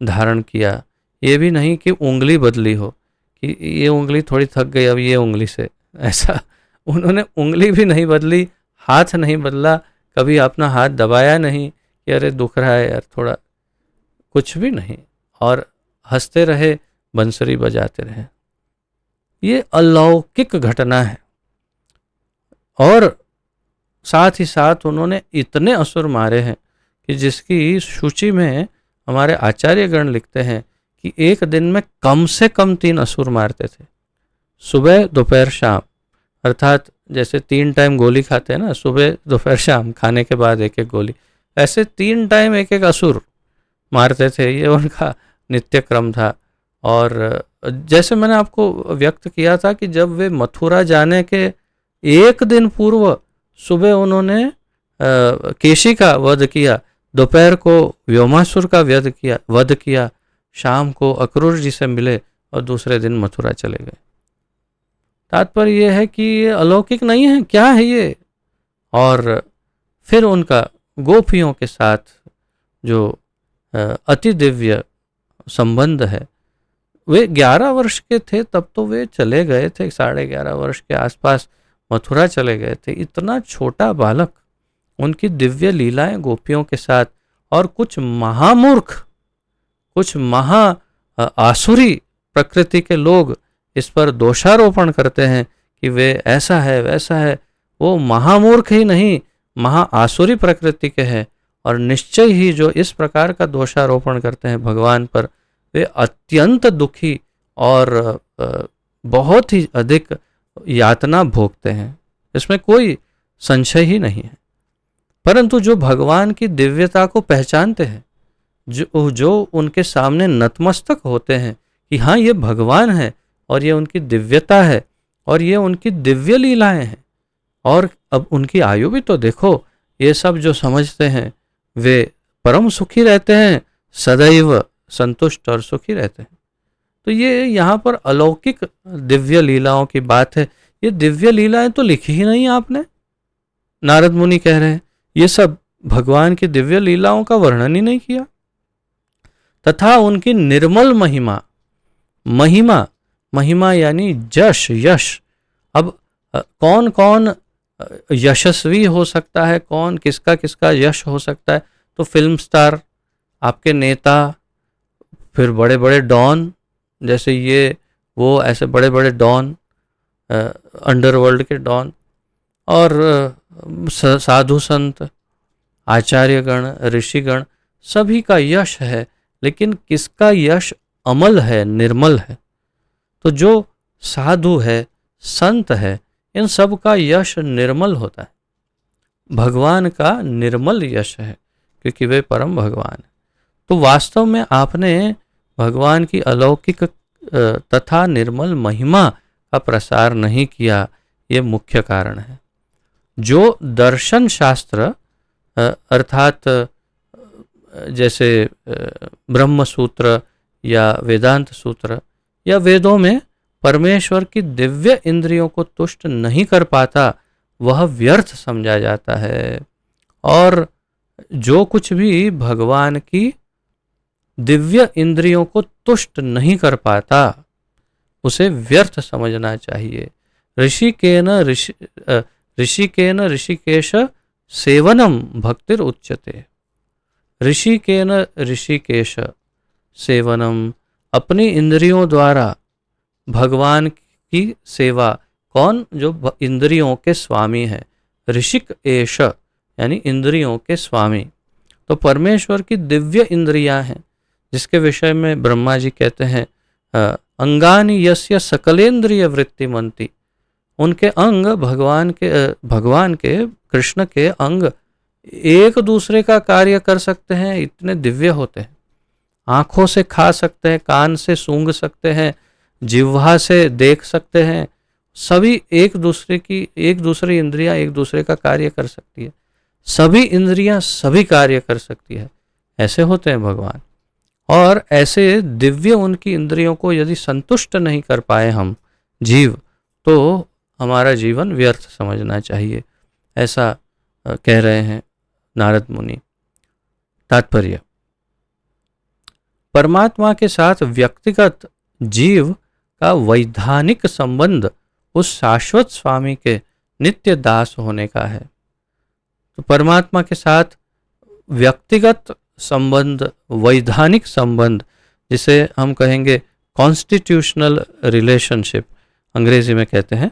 A: धारण किया। ये भी नहीं कि उंगली बदली हो, कि ये उंगली थोड़ी थक गई अब ये उंगली से, ऐसा उन्होंने उंगली भी नहीं बदली, हाथ नहीं बदला, कभी अपना हाथ दबाया नहीं कि अरे दुख रहा है यार थोड़ा, कुछ भी नहीं, और हंसते रहे, बंसुरी बजाते रहे। ये अलौकिक घटना है। और साथ ही साथ उन्होंने इतने असुर मारे हैं कि जिसकी सूची में हमारे आचार्यगण लिखते हैं कि एक दिन में कम से कम 3 असुर मारते थे, सुबह दोपहर शाम, अर्थात जैसे 3 टाइम गोली खाते हैं ना, सुबह दोपहर शाम, खाने के बाद एक एक गोली, ऐसे 3 टाइम एक एक असुर मारते थे। ये उनका नित्य क्रम था। और जैसे मैंने आपको व्यक्त किया था कि जब वे मथुरा जाने के एक दिन पूर्व सुबह उन्होंने केशी का वध किया, दोपहर को व्योमासुर का वध किया, शाम को अक्रूर जी से मिले और दूसरे दिन मथुरा चले गए। तात्पर्य यह है कि ये अलौकिक नहीं है, क्या है ये। और फिर उनका गोपियों के साथ जो अति दिव्य संबंध है, वे 11 वर्ष के थे तब तो वे चले गए थे, 11.5 वर्ष के आसपास मथुरा चले गए थे। इतना छोटा बालक, उनकी दिव्य लीलाएं गोपियों के साथ, और कुछ महामूर्ख, कुछ महा आसुरी प्रकृति के लोग इस पर दोषारोपण करते हैं कि वे ऐसा है वैसा है। वो महामूर्ख ही नहीं, महा आसुरी प्रकृति के हैं, और निश्चय ही जो इस प्रकार का दोषारोपण करते हैं भगवान पर, वे अत्यंत दुखी और बहुत ही अधिक यातना भोगते हैं, इसमें कोई संशय ही नहीं है। परंतु जो भगवान की दिव्यता को पहचानते हैं, जो उनके सामने नतमस्तक होते हैं कि हाँ ये भगवान है और ये उनकी दिव्यता है और ये उनकी दिव्य लीलाएं हैं, और अब उनकी आयु भी तो देखो, ये सब जो समझते हैं वे परम सुखी रहते हैं, सदैव संतुष्ट और सुखी रहते हैं। तो ये यहाँ पर अलौकिक दिव्य लीलाओं की बात है। ये दिव्य लीलाएं तो लिखी ही नहीं आपने, नारद मुनि कह रहे हैं, ये सब भगवान की दिव्य लीलाओं का वर्णन ही नहीं किया। तथा उनकी निर्मल महिमा, महिमा यानी जश, यश। अब कौन कौन यशस्वी हो सकता है, कौन किसका किसका यश हो सकता है? तो फिल्म स्टार, आपके नेता, फिर बड़े बड़े डॉन, जैसे ये वो ऐसे बड़े बड़े डॉन, अंडरवर्ल्ड के डॉन, और साधु संत, आचार्यगण, ऋषिगण, सभी का यश है, लेकिन किसका यश अमल है, निर्मल है? तो जो साधु है, संत है, इन सब का यश निर्मल होता है। भगवान का निर्मल यश है, क्योंकि वे परम भगवान है। तो वास्तव में आपने भगवान की अलौकिक तथा निर्मल महिमा का प्रसार नहीं किया, ये मुख्य कारण है। जो दर्शन शास्त्र अर्थात जैसे ब्रह्म सूत्र या वेदांत सूत्र या वेदों में परमेश्वर की दिव्य इंद्रियों को तुष्ट नहीं कर पाता, वह व्यर्थ समझा जाता है। और जो कुछ भी भगवान की दिव्य इंद्रियों को तुष्ट नहीं कर पाता, उसे व्यर्थ समझना चाहिए। ऋषिकेन ऋषिकेश सेवनम भक्तिर उच्यते। ऋषिकेन ऋषिकेश सेवनम, अपनी इंद्रियों द्वारा भगवान की सेवा। कौन? जो इंद्रियों के स्वामी है, ऋषिक एश यानी इंद्रियों के स्वामी। तो परमेश्वर की दिव्य इंद्रियां हैं, जिसके विषय में ब्रह्मा जी कहते हैं अंगानि यस्य सकलेन्द्रिय वृत्तिमंती। उनके अंग भगवान के कृष्ण के अंग एक दूसरे का कार्य कर सकते हैं, इतने दिव्य होते हैं। आंखों से खा सकते हैं, कान से सूंघ सकते हैं, जिह्वा से देख सकते हैं, सभी एक दूसरी इंद्रियां एक दूसरे का कार्य कर सकती है, सभी इंद्रियां सभी कार्य कर सकती है। ऐसे होते हैं भगवान। और ऐसे दिव्य उनकी इंद्रियों को यदि संतुष्ट नहीं कर पाए हम जीव, तो हमारा जीवन व्यर्थ समझना चाहिए, ऐसा कह रहे हैं नारद मुनि। तात्पर्य, परमात्मा के साथ व्यक्तिगत जीव का वैधानिक संबंध उस शाश्वत स्वामी के नित्य दास होने का है। तो परमात्मा के साथ व्यक्तिगत संबंध, वैधानिक संबंध, जिसे हम कहेंगे कॉन्स्टिट्यूशनल रिलेशनशिप अंग्रेजी में कहते हैं,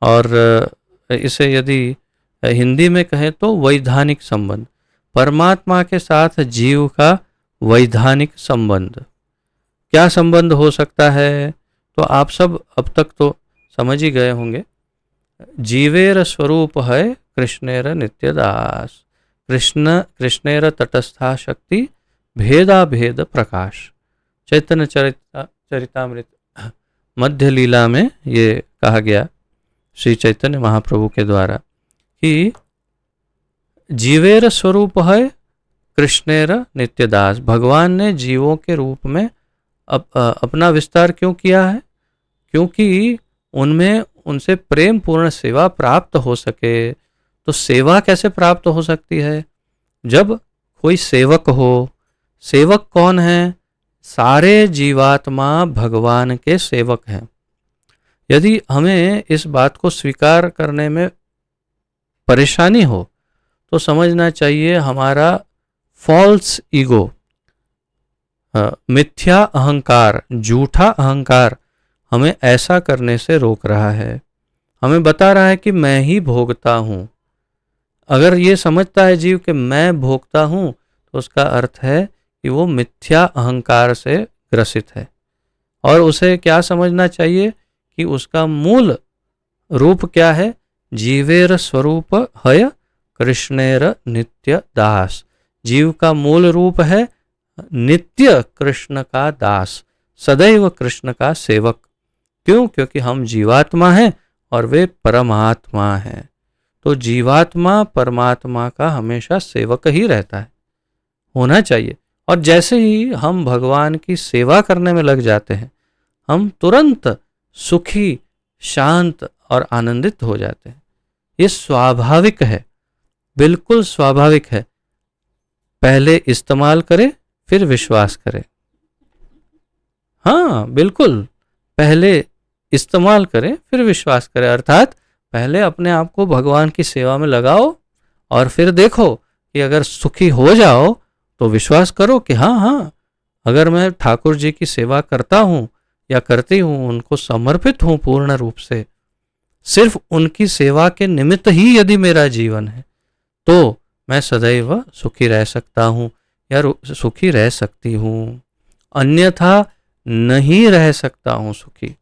A: और इसे यदि हिंदी में कहें तो वैधानिक संबंध। परमात्मा के साथ जीव का वैधानिक संबंध, क्या संबंध हो सकता है? तो आप सब अब तक तो समझ ही गए होंगे। जीवेर स्वरूप है कृष्णेर नित्य दास, कृष्णेर तटस्था शक्ति भेदा भेद प्रकाश। चैतन्य चरितामृत मध्य लीला में ये कहा गया श्री चैतन्य महाप्रभु के द्वारा कि जीवेर स्वरूप है कृष्णेर नित्यदास, भगवान ने जीवों के रूप में अपना विस्तार क्यों किया है? क्योंकि उनमें उनसे प्रेम पूर्ण सेवा प्राप्त हो सके। तो सेवा कैसे प्राप्त हो सकती है? जब कोई सेवक हो। सेवक कौन है? सारे जीवात्मा भगवान के सेवक हैं। यदि हमें इस बात को स्वीकार करने में परेशानी हो तो समझना चाहिए हमारा फॉल्स ईगो, मिथ्या अहंकार, झूठा अहंकार हमें ऐसा करने से रोक रहा है। हमें बता रहा है कि मैं ही भोगता हूँ। अगर ये समझता है जीव कि मैं भोगता हूँ तो उसका अर्थ है कि वो मिथ्या अहंकार से ग्रसित है। और उसे क्या समझना चाहिए कि उसका मूल रूप क्या है? जीवेर स्वरूप हय कृष्णेर नित्य दास। जीव का मूल रूप है नित्य कृष्ण का दास, सदैव कृष्ण का सेवक। क्यों? क्योंकि हम जीवात्मा हैं और वे परमात्मा हैं। तो जीवात्मा परमात्मा का हमेशा सेवक ही रहता है, होना चाहिए। और जैसे ही हम भगवान की सेवा करने में लग जाते हैं, हम तुरंत सुखी, शांत और आनंदित हो जाते हैं। ये स्वाभाविक है, बिल्कुल स्वाभाविक है। पहले इस्तेमाल करें फिर विश्वास करें। हाँ बिल्कुल, पहले इस्तेमाल करें फिर विश्वास करें। अर्थात पहले अपने आप को भगवान की सेवा में लगाओ और फिर देखो कि अगर सुखी हो जाओ तो विश्वास करो कि हाँ हाँ, अगर मैं ठाकुर जी की सेवा करता हूँ या करती हूँ, उनको समर्पित हूँ पूर्ण रूप से, सिर्फ उनकी सेवा के निमित्त ही यदि मेरा जीवन है, तो मैं सदैव सुखी रह सकता हूँ या सुखी रह सकती हूँ। अन्यथा नहीं रह सकता हूँ सुखी,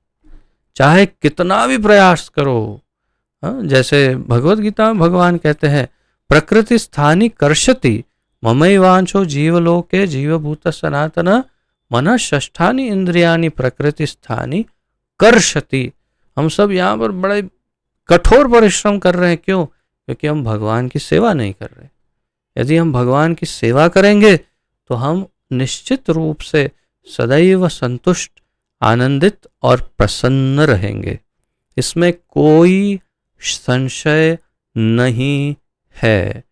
A: चाहे कितना भी प्रयास करो। जैसे भगवत गीता में भगवान कहते हैं, प्रकृति स्थानी कर्षति ममैवांशो जीवलोके जीवभूत सनातन मन षष्ठानि इंद्रियानि प्रकृति स्थानी कर्षति। हम सब यहाँ पर बड़े कठोर परिश्रम कर रहे हैं। क्यों? क्योंकि हम भगवान की सेवा नहीं कर रहे। यदि हम भगवान की सेवा करेंगे तो हम निश्चित रूप से सदैव संतुष्ट, आनंदित और प्रसन्न रहेंगे। इसमें कोई संशय नहीं है,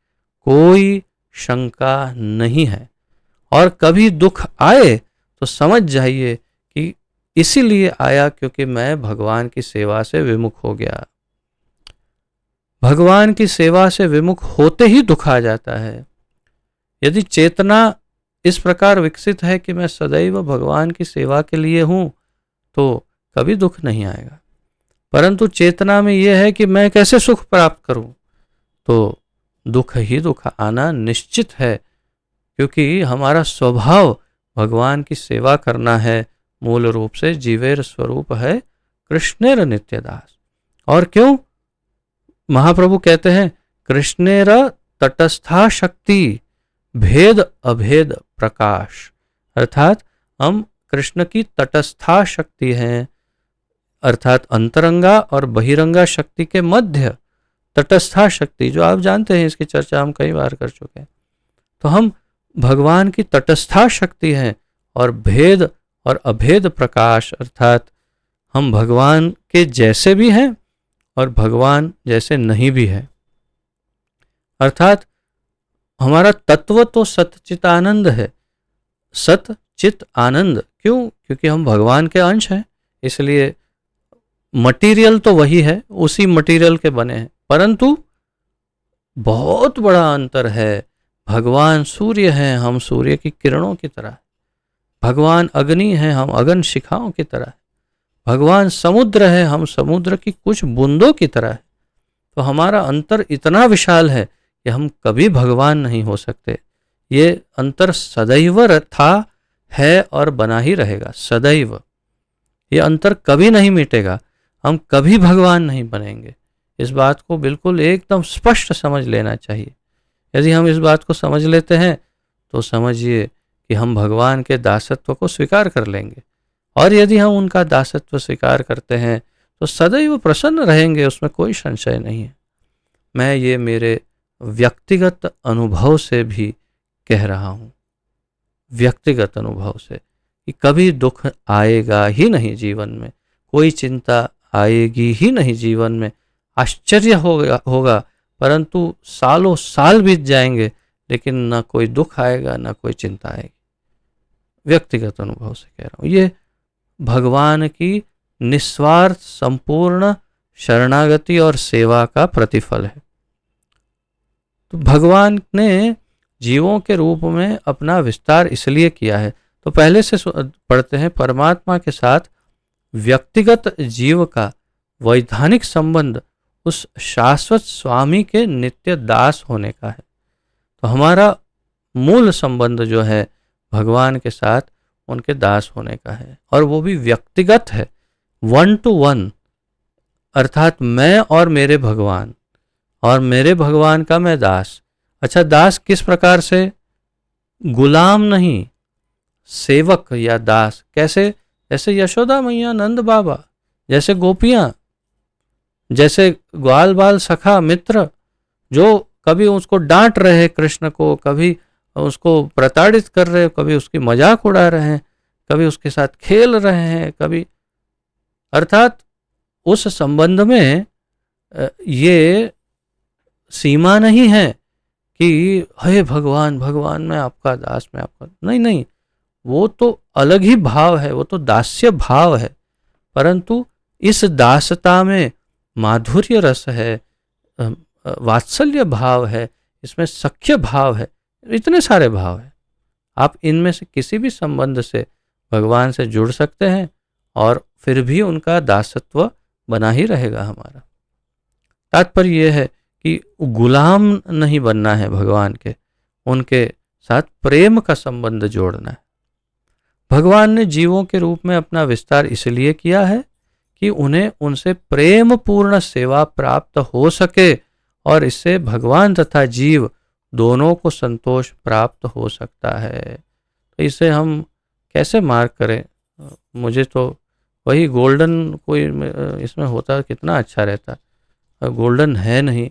A: कोई शंका नहीं है। और कभी दुख आए तो समझ जाइए कि इसीलिए आया क्योंकि मैं भगवान की सेवा से विमुख हो गया। भगवान की सेवा से विमुख होते ही दुख आ जाता है। यदि चेतना इस प्रकार विकसित है कि मैं सदैव भगवान की सेवा के लिए हूँ तो कभी दुख नहीं आएगा। परंतु चेतना में यह है कि मैं कैसे सुख प्राप्त करूं, तो दुख ही दुख आना निश्चित है। क्योंकि हमारा स्वभाव भगवान की सेवा करना है। मूल रूप से जीवेर स्वरूप है कृष्णेर नित्यदास। और क्यों? महाप्रभु कहते हैं, कृष्णेर तटस्था शक्ति भेद अभेद प्रकाश। अर्थात हम कृष्ण की तटस्था शक्ति हैं, अर्थात अंतरंगा और बहिरंगा शक्ति के मध्य तटस्था शक्ति, जो आप जानते हैं, इसकी चर्चा हम कई बार कर चुके हैं। तो हम भगवान की तटस्था शक्ति हैं और भेद और अभेद प्रकाश, अर्थात हम भगवान के जैसे भी हैं और भगवान जैसे नहीं भी है। अर्थात हमारा तत्व तो सच्चिदानंद है, सत चित आनंद। क्यों? क्योंकि हम भगवान के अंश हैं, इसलिए मटेरियल तो वही है, उसी मटेरियल के बने हैं। परंतु बहुत बड़ा अंतर है। भगवान सूर्य हैं, हम सूर्य की किरणों की तरह। भगवान अग्नि हैं, हम अग्नि शिखाओं की तरह। भगवान समुद्र है, हम समुद्र की कुछ बूंदों की तरह है। तो हमारा अंतर इतना विशाल है कि हम कभी भगवान नहीं हो सकते। ये अंतर सदैव था, है और बना ही रहेगा सदैव। ये अंतर कभी नहीं मिटेगा। हम कभी भगवान नहीं बनेंगे। इस बात को बिल्कुल एकदम स्पष्ट समझ लेना चाहिए। यदि हम इस बात को समझ लेते हैं तो समझिए कि हम भगवान के दासत्व को स्वीकार कर लेंगे। और यदि हम उनका दासत्व स्वीकार करते हैं तो सदैव प्रसन्न रहेंगे, उसमें कोई संशय नहीं है। मैं ये मेरे व्यक्तिगत अनुभव से भी कह रहा हूँ व्यक्तिगत अनुभव से कि कभी दुख आएगा ही नहीं जीवन में, कोई चिंता आएगी ही नहीं जीवन में। आश्चर्य होगा परंतु सालों साल बीत जाएंगे लेकिन ना कोई दुख आएगा ना कोई चिंता आएगी। व्यक्तिगत अनुभव से कह रहा हूँ। ये भगवान की निस्वार्थ संपूर्ण शरणागति और सेवा का प्रतिफल है। तो भगवान ने जीवों के रूप में अपना विस्तार इसलिए किया है। तो पहले से पढ़ते हैं, परमात्मा के साथ व्यक्तिगत जीव का वैधानिक संबंध उस शाश्वत स्वामी के नित्य दास होने का है। तो हमारा मूल संबंध जो है भगवान के साथ उनके दास होने का है, और वो भी व्यक्तिगत है, 1 to 1, अर्थात मैं और मेरे भगवान और मेरे भगवान का मैं दास। अच्छा, दास किस प्रकार से? गुलाम नहीं, सेवक या दास। कैसे? जैसे यशोदा मैया, नंद बाबा, जैसे गोपियां, जैसे ग्वाल बाल सखा मित्र, जो कभी उसको डांट रहे कृष्ण को, कभी उसको प्रताड़ित कर रहे, कभी उसकी मजाक उड़ा रहे हैं, कभी उसके साथ खेल रहे हैं, कभी, अर्थात उस संबंध में ये सीमा नहीं है कि हे भगवान, भगवान मैं आपका दास, मैं आपका, नहीं नहीं, वो तो अलग ही भाव है, वो तो दास्य भाव है। परंतु इस दासता में माधुर्य रस है, वात्सल्य भाव है, इसमें सख्य भाव है, इतने सारे भाव है। आप इनमें से किसी भी संबंध से भगवान से जुड़ सकते हैं और फिर भी उनका दासत्व बना ही रहेगा हमारा। तात्पर्य यह है कि गुलाम नहीं बनना है भगवान के, उनके साथ प्रेम का संबंध जोड़ना है। भगवान ने जीवों के रूप में अपना विस्तार इसलिए किया है कि उन्हें उनसे प्रेम पूर्ण सेवा प्राप्त हो सके और इससे भगवान तथा जीव दोनों को संतोष प्राप्त हो सकता है। तो इसे हम कैसे मार्क करें? मुझे तो वही गोल्डन कोई इसमें होता कितना अच्छा रहता, गोल्डन है नहीं,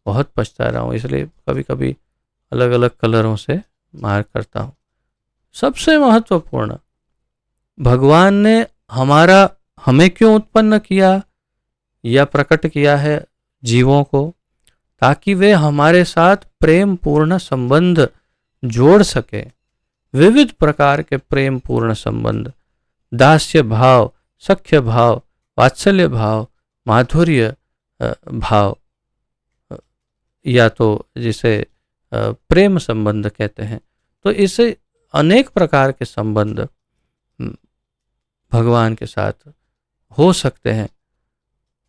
A: बहुत पछता रहा हूँ, इसलिए कभी कभी अलग अलग कलरों से मार्क करता हूँ। सबसे महत्वपूर्ण, भगवान ने हमें क्यों उत्पन्न किया या प्रकट किया है जीवों को? ताकि वे हमारे साथ प्रेम पूर्ण संबंध जोड़ सके, विविध प्रकार के प्रेम पूर्ण संबंध, दास्य भाव, सख्य भाव, वात्सल्य भाव, माधुर्य भाव, या तो जिसे प्रेम संबंध कहते हैं। तो इसे अनेक प्रकार के संबंध भगवान के साथ हो सकते हैं।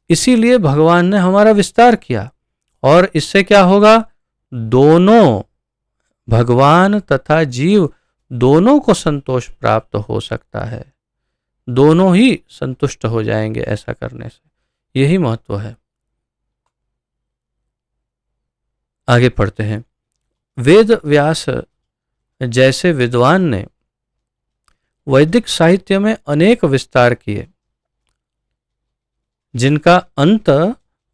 A: इसीलिए भगवान ने हमारा विस्तार किया, और इससे क्या होगा? दोनों, भगवान तथा जीव दोनों को संतोष प्राप्त हो सकता है, दोनों ही संतुष्ट हो जाएंगे ऐसा करने से। यही महत्व है। आगे पढ़ते हैं। वेद व्यास जैसे विद्वान ने वैदिक साहित्य में अनेक विस्तार किए, जिनका अंत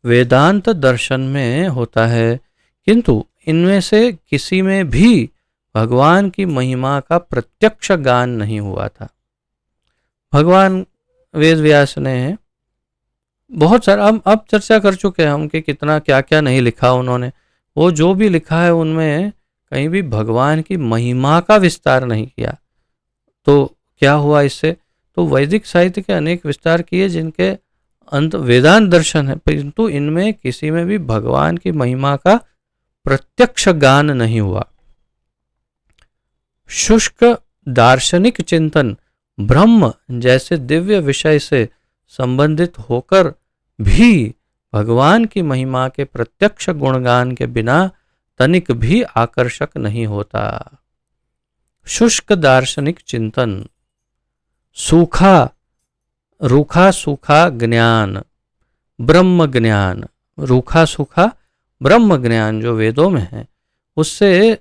A: वेदांत दर्शन में होता है, किंतु इनमें से किसी में भी भगवान की महिमा का प्रत्यक्ष गान नहीं हुआ था। भगवान वेद व्यास ने बहुत सारा, अब चर्चा कर चुके हैं हम कि कितना क्या क्या नहीं लिखा उन्होंने। वो जो भी लिखा है उनमें कहीं भी भगवान की महिमा का विस्तार नहीं किया। तो क्या हुआ इससे? तो वैदिक साहित्य के अनेक विस्तार किए जिनके अंत वेदांत दर्शन है, परंतु इनमें किसी में भी भगवान की महिमा का प्रत्यक्ष गान नहीं हुआ। शुष्क दार्शनिक चिंतन ब्रह्म जैसे दिव्य विषय से संबंधित होकर भी भगवान की महिमा के प्रत्यक्ष गुणगान के बिना तनिक भी आकर्षक नहीं होता। शुष्क दार्शनिक चिंतन, रूखा सूखा ज्ञान, ब्रह्म ज्ञान, रूखा सूखा ब्रह्म ज्ञान जो वेदों में है, उससे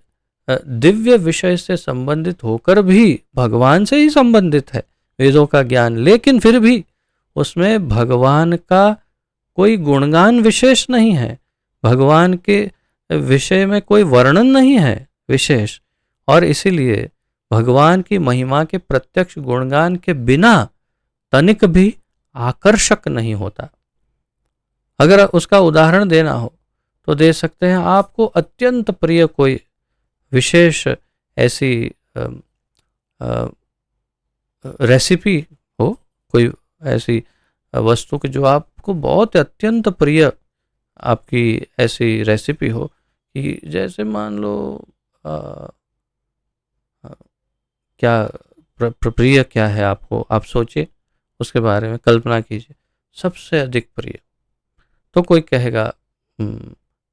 A: दिव्य विषय से संबंधित होकर भी भगवान से ही संबंधित है वेदों का ज्ञान, लेकिन फिर भी उसमें भगवान का कोई गुणगान विशेष नहीं है, भगवान के विषय में कोई वर्णन नहीं है विशेष, और इसीलिए भगवान की महिमा के प्रत्यक्ष गुणगान के बिना तनिक भी आकर्षक नहीं होता। अगर उसका उदाहरण देना हो तो दे सकते हैं, आपको अत्यंत प्रिय कोई विशेष ऐसी रेसिपी हो, कोई ऐसी वस्तु की जो आपको बहुत अत्यंत प्रिय, आपकी ऐसी रेसिपी हो कि जैसे मान लो अ, अ, क्या प्रिय क्या है आपको, आप सोचिए उसके बारे में, कल्पना कीजिए सबसे अधिक प्रिय। तो कोई कहेगा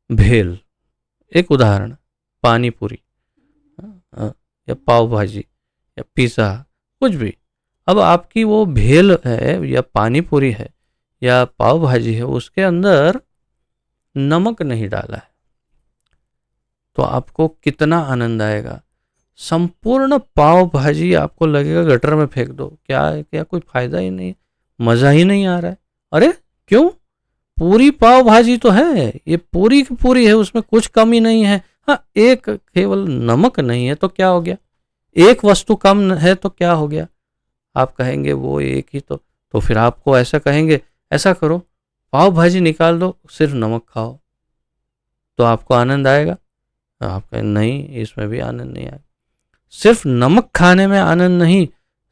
A: भेल, एक उदाहरण, पानी पूरी, या पाव भाजी या पिज़्ज़ा, कुछ भी। अब आपकी वो भेल है या पानी पूरी है या पाव भाजी है, उसके अंदर नमक नहीं डाला है, तो आपको कितना आनंद आएगा। संपूर्ण पाव भाजी आपको लगेगा गटर में फेंक दो, क्या है, क्या कोई फायदा ही नहीं, मज़ा ही नहीं आ रहा है। अरे क्यों, पूरी पाव भाजी तो है, ये पूरी की पूरी है, उसमें कुछ कमी नहीं है। हाँ, एक केवल नमक नहीं है तो क्या हो गया, एक वस्तु कम है तो क्या हो गया, आप कहेंगे वो एक ही तो फिर आपको ऐसा कहेंगे, ऐसा करो पाव भाजी निकाल दो, सिर्फ नमक खाओ, तो आपको आनंद आएगा। आप कहें नहीं, इसमें भी आनंद नहीं आएगा। सिर्फ नमक खाने में आनंद नहीं,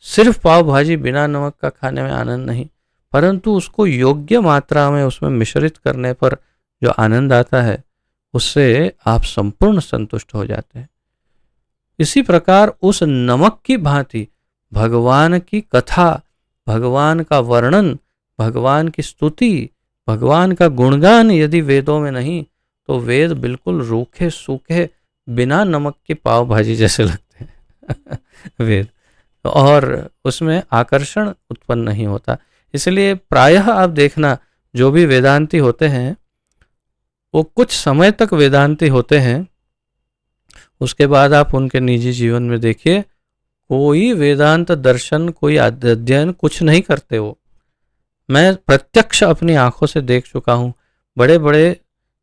A: सिर्फ पाव भाजी बिना नमक का खाने में आनंद नहीं, परंतु उसको योग्य मात्रा में उसमें मिश्रित करने पर जो आनंद आता है, उससे आप संपूर्ण संतुष्ट हो जाते हैं। इसी प्रकार उस नमक की भांति भगवान की कथा, भगवान का वर्णन, भगवान की स्तुति, भगवान का गुणगान यदि वेदों में नहीं, तो वेद बिल्कुल रूखे सूखे बिना नमक की पाव भाजी जैसे लगते हैं वेद, और उसमें आकर्षण उत्पन्न नहीं होता। इसलिए प्रायः आप देखना, जो भी वेदांती होते हैं वो कुछ समय तक वेदांती होते हैं, उसके बाद आप उनके निजी जीवन में देखिए, कोई वेदांत दर्शन, कोई अध्ययन कुछ नहीं करते वो। मैं प्रत्यक्ष अपनी आंखों से देख चुका हूँ बड़े बड़े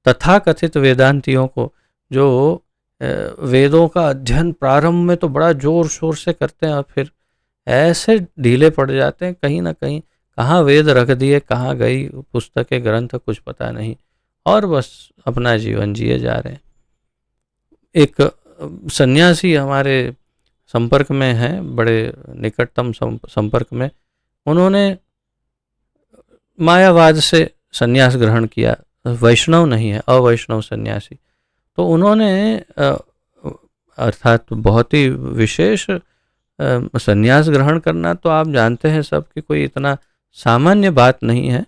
A: तथाकथित वेदांतियों को, जो वेदों का अध्ययन प्रारंभ में तो बड़ा जोर शोर से करते हैं और फिर ऐसे ढीले पड़ जाते हैं, कहीं ना कहीं कहाँ वेद रख दिए, कहाँ गई पुस्तकें ग्रंथ, कुछ पता नहीं, और बस अपना जीवन जिए जा रहे हैं। एक सन्यासी हमारे संपर्क में हैं, बड़े निकटतम संपर्क में, उन्होंने मायावाद से सन्यास ग्रहण किया, वैष्णव नहीं है, अवैष्णव सन्यासी। तो उन्होंने अर्थात बहुत ही विशेष सन्यास ग्रहण करना, तो आप जानते हैं सब कि कोई इतना सामान्य बात नहीं है।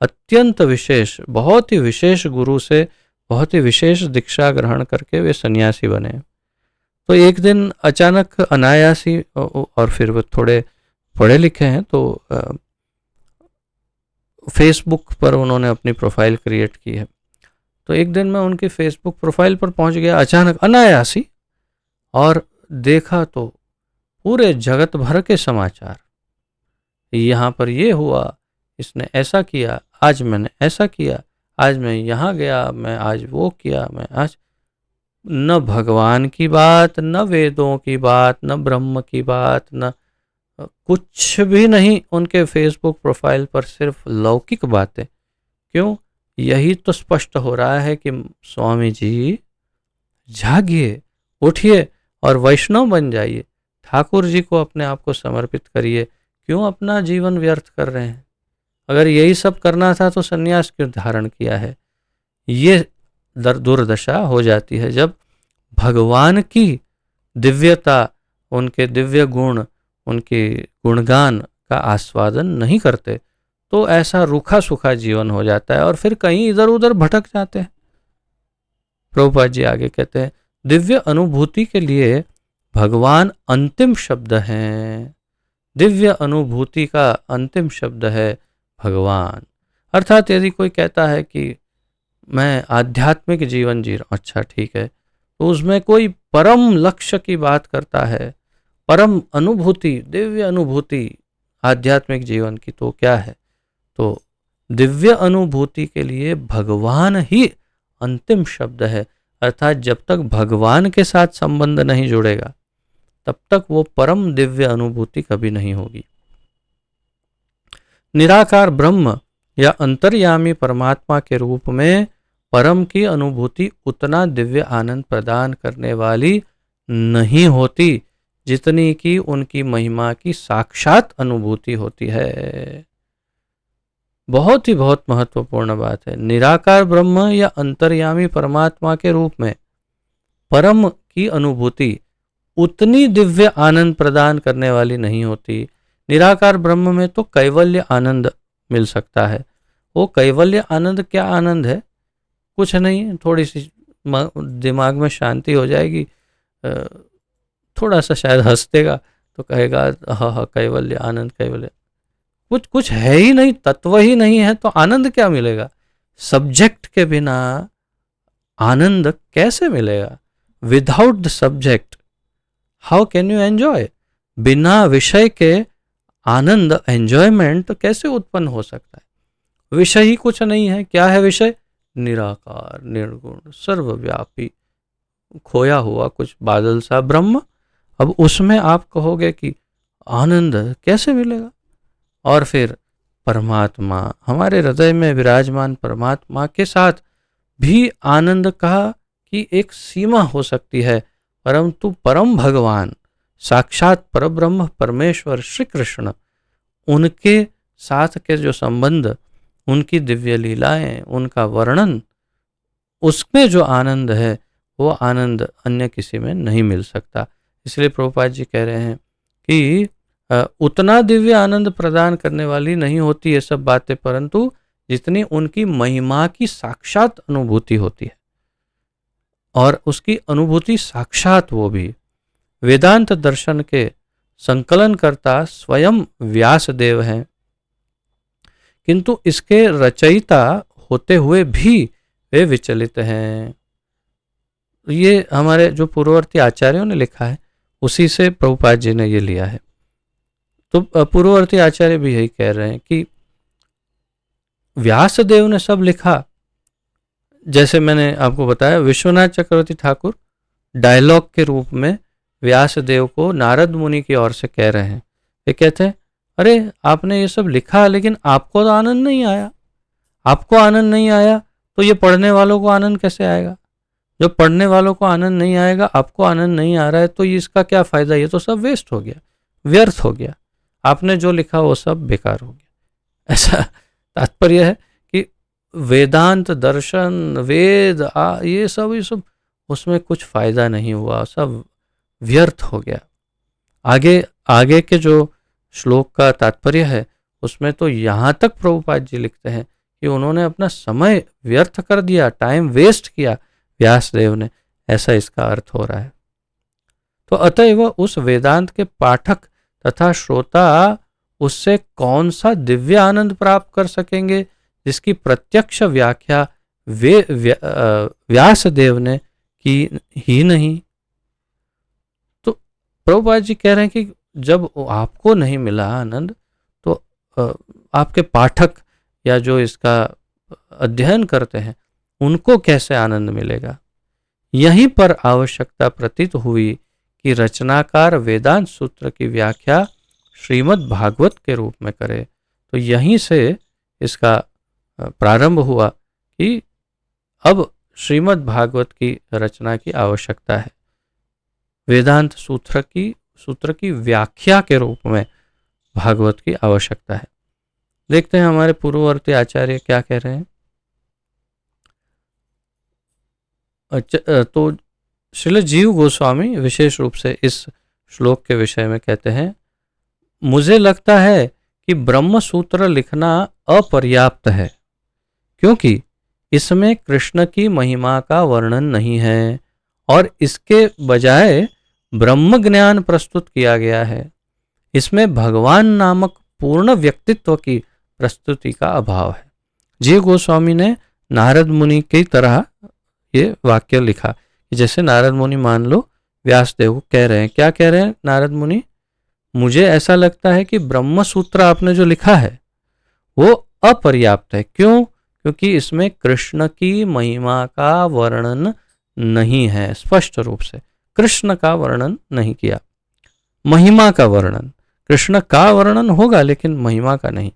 A: अत्यंत विशेष, बहुत ही विशेष गुरु से बहुत ही विशेष दीक्षा ग्रहण करके वे सन्यासी बने। तो एक दिन अचानक अनायासी, और फिर वो थोड़े पढ़े लिखे हैं, तो फेसबुक पर उन्होंने अपनी प्रोफाइल क्रिएट की है। तो एक दिन मैं उनकी फेसबुक प्रोफाइल पर पहुंच गया अचानक अनायासी, और देखा तो पूरे जगत भर के समाचार, यहाँ पर ये हुआ, इसने ऐसा किया, आज मैंने ऐसा किया, आज मैं यहाँ गया, मैं आज वो किया, मैं आज, न भगवान की बात, न वेदों की बात, न ब्रह्म की बात, न कुछ भी नहीं उनके फेसबुक प्रोफाइल पर, सिर्फ लौकिक बातें। क्यों, यही तो स्पष्ट हो रहा है कि स्वामी जी जागिए, उठिए और वैष्णव बन जाइए, ठाकुर जी को अपने आप को समर्पित करिए। क्यों अपना जीवन व्यर्थ कर रहे हैं? अगर यही सब करना था तो सन्यास क्यों धारण किया है? ये दुर्दशा हो जाती है जब भगवान की दिव्यता, उनके दिव्य गुण, उनके गुणगान का आस्वादन नहीं करते, तो ऐसा रूखा सूखा जीवन हो जाता है और फिर कहीं इधर उधर भटक जाते हैं। प्रभुपाद जी आगे कहते हैं, दिव्य अनुभूति के लिए भगवान अंतिम शब्द हैं। दिव्य अनुभूति का अंतिम शब्द है भगवान। अर्थात यदि कोई कहता है कि मैं आध्यात्मिक जीवन जी रहा हूँ, अच्छा ठीक है, तो उसमें कोई परम लक्ष्य की बात करता है, परम अनुभूति, दिव्य अनुभूति आध्यात्मिक जीवन की, तो क्या है? तो दिव्य अनुभूति के लिए भगवान ही अंतिम शब्द है। अर्थात जब तक भगवान के साथ संबंध नहीं जुड़ेगा तब तक वो परम दिव्य अनुभूति कभी नहीं होगी। निराकार ब्रह्म या अंतर्यामी परमात्मा के रूप में परम की अनुभूति उतना दिव्य आनंद प्रदान करने वाली नहीं होती जितनी कि उनकी महिमा की साक्षात अनुभूति होती है। बहुत ही बहुत महत्वपूर्ण बात है। निराकार ब्रह्म या अंतर्यामी परमात्मा के रूप में परम की अनुभूति उतनी दिव्य आनंद प्रदान करने वाली नहीं होती। निराकार ब्रह्म में तो कैवल्य आनंद मिल सकता है। वो कैवल्य आनंद क्या आनंद है? कुछ नहीं, थोड़ी सी दिमाग में शांति हो जाएगी, थोड़ा सा शायद हंस देगा तो कहेगा हाँ हाँ कैवल्य आनंद कैवल्य। कुछ है ही नहीं, तत्व ही नहीं है तो आनंद क्या मिलेगा? सब्जेक्ट के बिना आनंद कैसे मिलेगा? Without the subject how can you enjoy? बिना विषय के आनंद एंजॉयमेंट कैसे उत्पन्न हो सकता है? विषय ही कुछ नहीं है। क्या है विषय? निराकार, निर्गुण, सर्वव्यापी, खोया हुआ कुछ बादल सा ब्रह्म। अब उसमें आप कहोगे कि आनंद कैसे मिलेगा? और फिर परमात्मा, हमारे हृदय में विराजमान परमात्मा के साथ भी आनंद का की एक सीमा हो सकती है, परंतु परम भगवान साक्षात परब्रह्म परमेश्वर श्री कृष्ण, उनके साथ के जो संबंध, उनकी दिव्य लीलाएं, उनका वर्णन, उसमें जो आनंद है वो आनंद अन्य किसी में नहीं मिल सकता। इसलिए प्रभुपाद जी कह रहे हैं कि उतना दिव्य आनंद प्रदान करने वाली नहीं होती ये सब बातें, परंतु जितनी उनकी महिमा की साक्षात अनुभूति होती है। और उसकी अनुभूति साक्षात वो भी वेदांत दर्शन के संकलनकर्ता स्वयं व्यासदेव हैं, किंतु इसके रचयिता होते हुए भी वे विचलित हैं। ये हमारे जो पूर्ववर्ती आचार्यों ने लिखा है उसी से प्रभुपाद जी ने ये लिया है। तो पूर्ववर्ती आचार्य भी यही कह रहे हैं कि व्यासदेव ने सब लिखा। जैसे मैंने आपको बताया, विश्वनाथ चक्रवर्ती ठाकुर डायलॉग के रूप में व्यासदेव को नारद मुनि की ओर से कह रहे हैं। ये कहते हैं अरे आपने ये सब लिखा लेकिन आपको तो आनंद नहीं आया। आपको आनंद नहीं आया तो ये पढ़ने वालों को आनंद कैसे आएगा? जो पढ़ने वालों को आनंद नहीं आएगा, आपको आनंद नहीं आ रहा है, तो इसका क्या फायदा? ये तो सब वेस्ट हो गया, व्यर्थ हो गया। आपने जो लिखा वो सब बेकार हो गया। ऐसा तात्पर्य है कि वेदांत दर्शन वेद ये सब उसमें कुछ फायदा नहीं हुआ, सब व्यर्थ हो गया। आगे के जो श्लोक का तात्पर्य है उसमें तो यहाँ तक प्रभुपाद जी लिखते हैं कि उन्होंने अपना समय व्यर्थ कर दिया, टाइम वेस्ट किया व्यासदेव ने, ऐसा इसका अर्थ हो रहा है। तो अतएव उस वेदांत के पाठक तथा श्रोता उससे कौन सा दिव्य आनंद प्राप्त कर सकेंगे जिसकी प्रत्यक्ष व्याख्या व्यासदेव ने की ही नहीं। तो प्रभुपाद जी कह रहे हैं कि जब आपको नहीं मिला आनंद तो आपके पाठक या जो इसका अध्ययन करते हैं उनको कैसे आनंद मिलेगा? यहीं पर आवश्यकता प्रतीत हुई कि रचनाकार वेदांत सूत्र की व्याख्या श्रीमद् भागवत के रूप में करे। तो यहीं से इसका प्रारंभ हुआ कि अब श्रीमद् भागवत की रचना की आवश्यकता है। वेदांत सूत्र की व्याख्या के रूप में भागवत की आवश्यकता है। देखते हैं हमारे पूर्ववर्ती आचार्य क्या कह रहे हैं। तो श्रील जीव गोस्वामी विशेष रूप से इस श्लोक के विषय में कहते हैं, मुझे लगता है कि ब्रह्म सूत्र लिखना अपर्याप्त है क्योंकि इसमें कृष्ण की महिमा का वर्णन नहीं है और इसके बजाय ब्रह्म ज्ञान प्रस्तुत किया गया है। इसमें भगवान नामक पूर्ण व्यक्तित्व की प्रस्तुति का अभाव है। जीव गोस्वामी ने नारद मुनि की तरह ये वाक्य लिखा कि जैसे नारद मुनि मान लो व्यासदेव को कह रहे हैं, क्या कह रहे हैं नारद मुनि? मुझे ऐसा लगता है कि ब्रह्म सूत्र आपने जो लिखा है वो अपर्याप्त है। क्यों? क्योंकि इसमें कृष्ण की महिमा का वर्णन नहीं है, स्पष्ट रूप से कृष्ण का वर्णन नहीं किया। महिमा का वर्णन, कृष्ण का वर्णन होगा लेकिन महिमा का नहीं।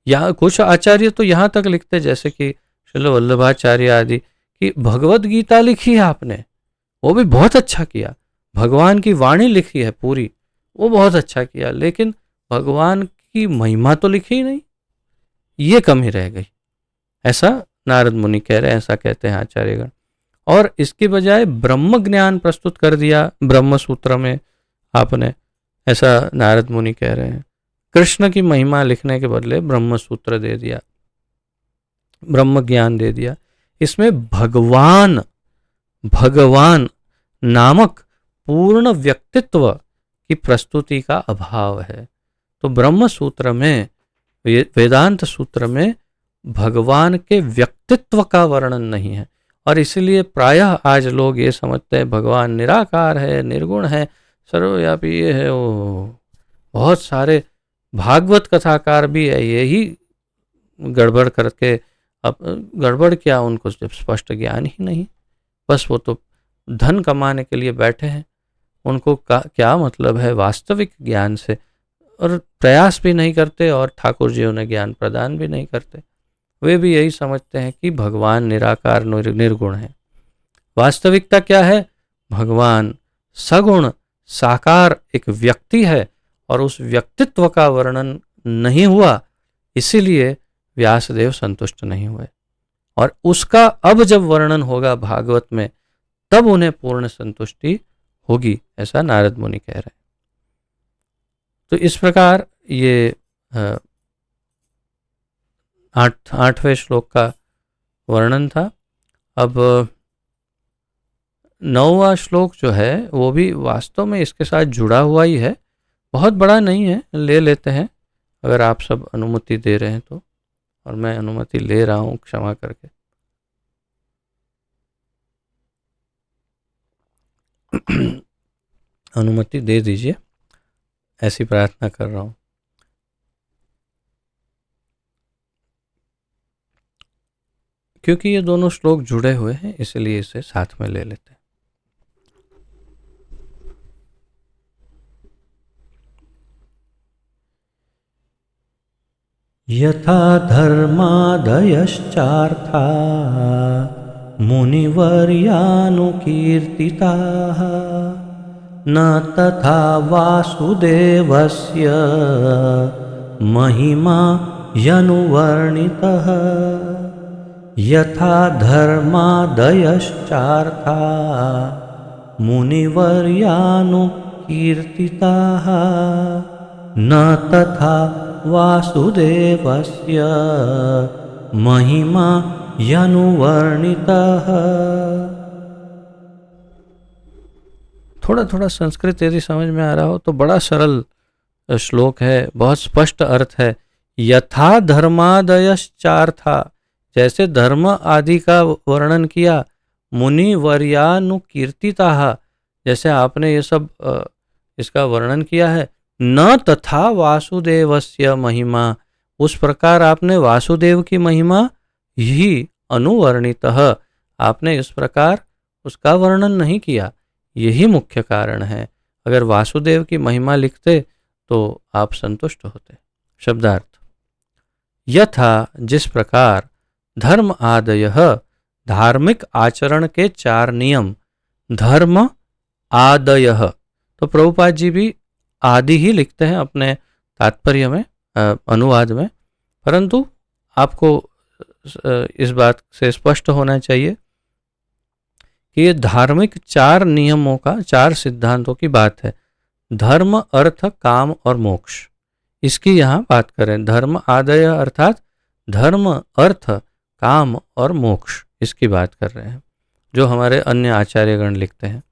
A: यहाँ कुछ आचार्य तो यहाँ तक लिखते, जैसे कि श्रील वल्लभाचार्य आदि, कि भगवत गीता लिखी है आपने, वो भी बहुत अच्छा किया। भगवान की वाणी लिखी है पूरी, वो बहुत अच्छा किया, लेकिन भगवान की महिमा तो लिखी ही नहीं, ये कमी रह गई। ऐसा नारद मुनि कह रहे हैं, ऐसा कहते हैं आचार्यगण। और इसके बजाय ब्रह्म ज्ञान प्रस्तुत कर दिया ब्रह्म सूत्र में आपने, ऐसा नारद मुनि कह रहे हैं। कृष्ण की महिमा लिखने के बदले ब्रह्म सूत्र दे दिया, ब्रह्म ज्ञान दे दिया। इसमें भगवान भगवान नामक पूर्ण व्यक्तित्व की प्रस्तुति का अभाव है। तो ब्रह्म सूत्र में, वेदांत सूत्र में भगवान के व्यक्तित्व का वर्णन नहीं है। और इसलिए प्रायः आज लोग ये समझते हैं भगवान निराकार है, निर्गुण है, सर्वव्यापी ये है वो। बहुत सारे भागवत कथाकार भी है यही गड़बड़ करके, अब गड़बड़ क्या, उनको जब स्पष्ट ज्ञान ही नहीं, बस वो तो धन कमाने के लिए बैठे हैं, उनको क्या मतलब है वास्तविक ज्ञान से, और प्रयास भी नहीं करते और ठाकुर जी उन्हें ज्ञान प्रदान भी नहीं करते। वे भी यही समझते हैं कि भगवान निराकार निर्गुण है। वास्तविकता क्या है? भगवान सगुण साकार एक व्यक्ति है और उस व्यक्तित्व का वर्णन नहीं हुआ, इसीलिए व्यासदेव संतुष्ट नहीं हुए। और उसका अब जब वर्णन होगा भागवत में, तब उन्हें पूर्ण संतुष्टि होगी, ऐसा नारद मुनि कह रहे हैं। तो इस प्रकार ये 8वें श्लोक का वर्णन था। अब 9वां श्लोक जो है वो भी वास्तव में इसके साथ जुड़ा हुआ ही है, बहुत बड़ा नहीं है, ले लेते हैं अगर आप सब अनुमति दे रहे हैं तो, और मैं अनुमति ले रहा हूँ क्षमा करके। अनुमति दे दीजिए, ऐसी प्रार्थना कर रहा हूँ। क्योंकि ये दोनों श्लोक जुड़े हुए हैं इसलिए इसे साथ में ले लेते हैं। यथा धर्मादयश्चार्था मुनिवर्यानुकीर्तिताः न तथा वासुदेवस्य महिमा यनुवर्णितः। यथा धर्मादयश्चार्था मुनिवर्यानुकीर्तिताः न तथा वासुदेवस्य महिमा यनुवर्णितः। थोड़ा थोड़ा संस्कृत यदि समझ में आ रहा हो तो बड़ा सरल श्लोक है, बहुत स्पष्ट अर्थ है। यथा धर्मादयश्चार्था, जैसे धर्म आदि का वर्णन किया, मुनि वर्यानुकीर्तिताः, जैसे आपने ये सब इसका वर्णन किया है। न तथा वासुदेवस्य महिमा, उस प्रकार आपने वासुदेव की महिमा ही अनुवर्णितः, आपने इस प्रकार उसका वर्णन नहीं किया। यही मुख्य कारण है। अगर वासुदेव की महिमा लिखते तो आप संतुष्ट होते। शब्दार्थ, यथा जिस प्रकार, धर्म आदयः धार्मिक आचरण के 4 नियम, धर्म आदयः, तो प्रभुपाद जी भी आदि ही लिखते हैं अपने तात्पर्य में, अनुवाद में, परंतु आपको इस बात से स्पष्ट होना चाहिए कि ये धार्मिक 4 नियमों का, 4 सिद्धांतों की बात है। धर्म, अर्थ, काम और मोक्ष, इसकी यहाँ बात करें। धर्म आदय अर्थात धर्म, अर्थ, काम और मोक्ष, इसकी बात कर रहे हैं, जो हमारे अन्य आचार्यगण लिखते हैं।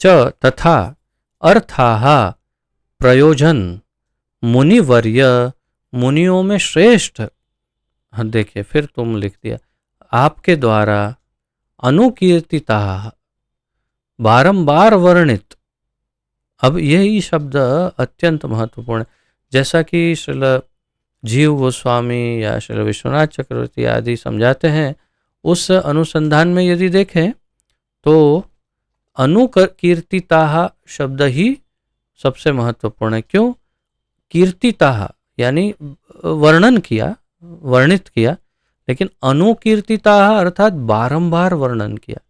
A: च तथा अर्थाः प्रयोजन मुनिवर्य, मुनियों में श्रेष्ठ, देखिए फिर तुम लिख दिया, आपके द्वारा अनुकीर्तिता, बारंबार वर्णित। अब यही शब्द अत्यंत महत्वपूर्ण है। जैसा कि श्रील जीव गोस्वामी या श्रील विश्वनाथ चक्रवर्ती आदि समझाते हैं, उस अनुसंधान में यदि देखें तो अनुकीर्तिताः शब्द ही सबसे महत्वपूर्ण है। क्यों? कीर्तिताः यानी वर्णन किया, वर्णित किया, लेकिन अनुकीर्तिताः अर्थात बारंबार वर्णन किया।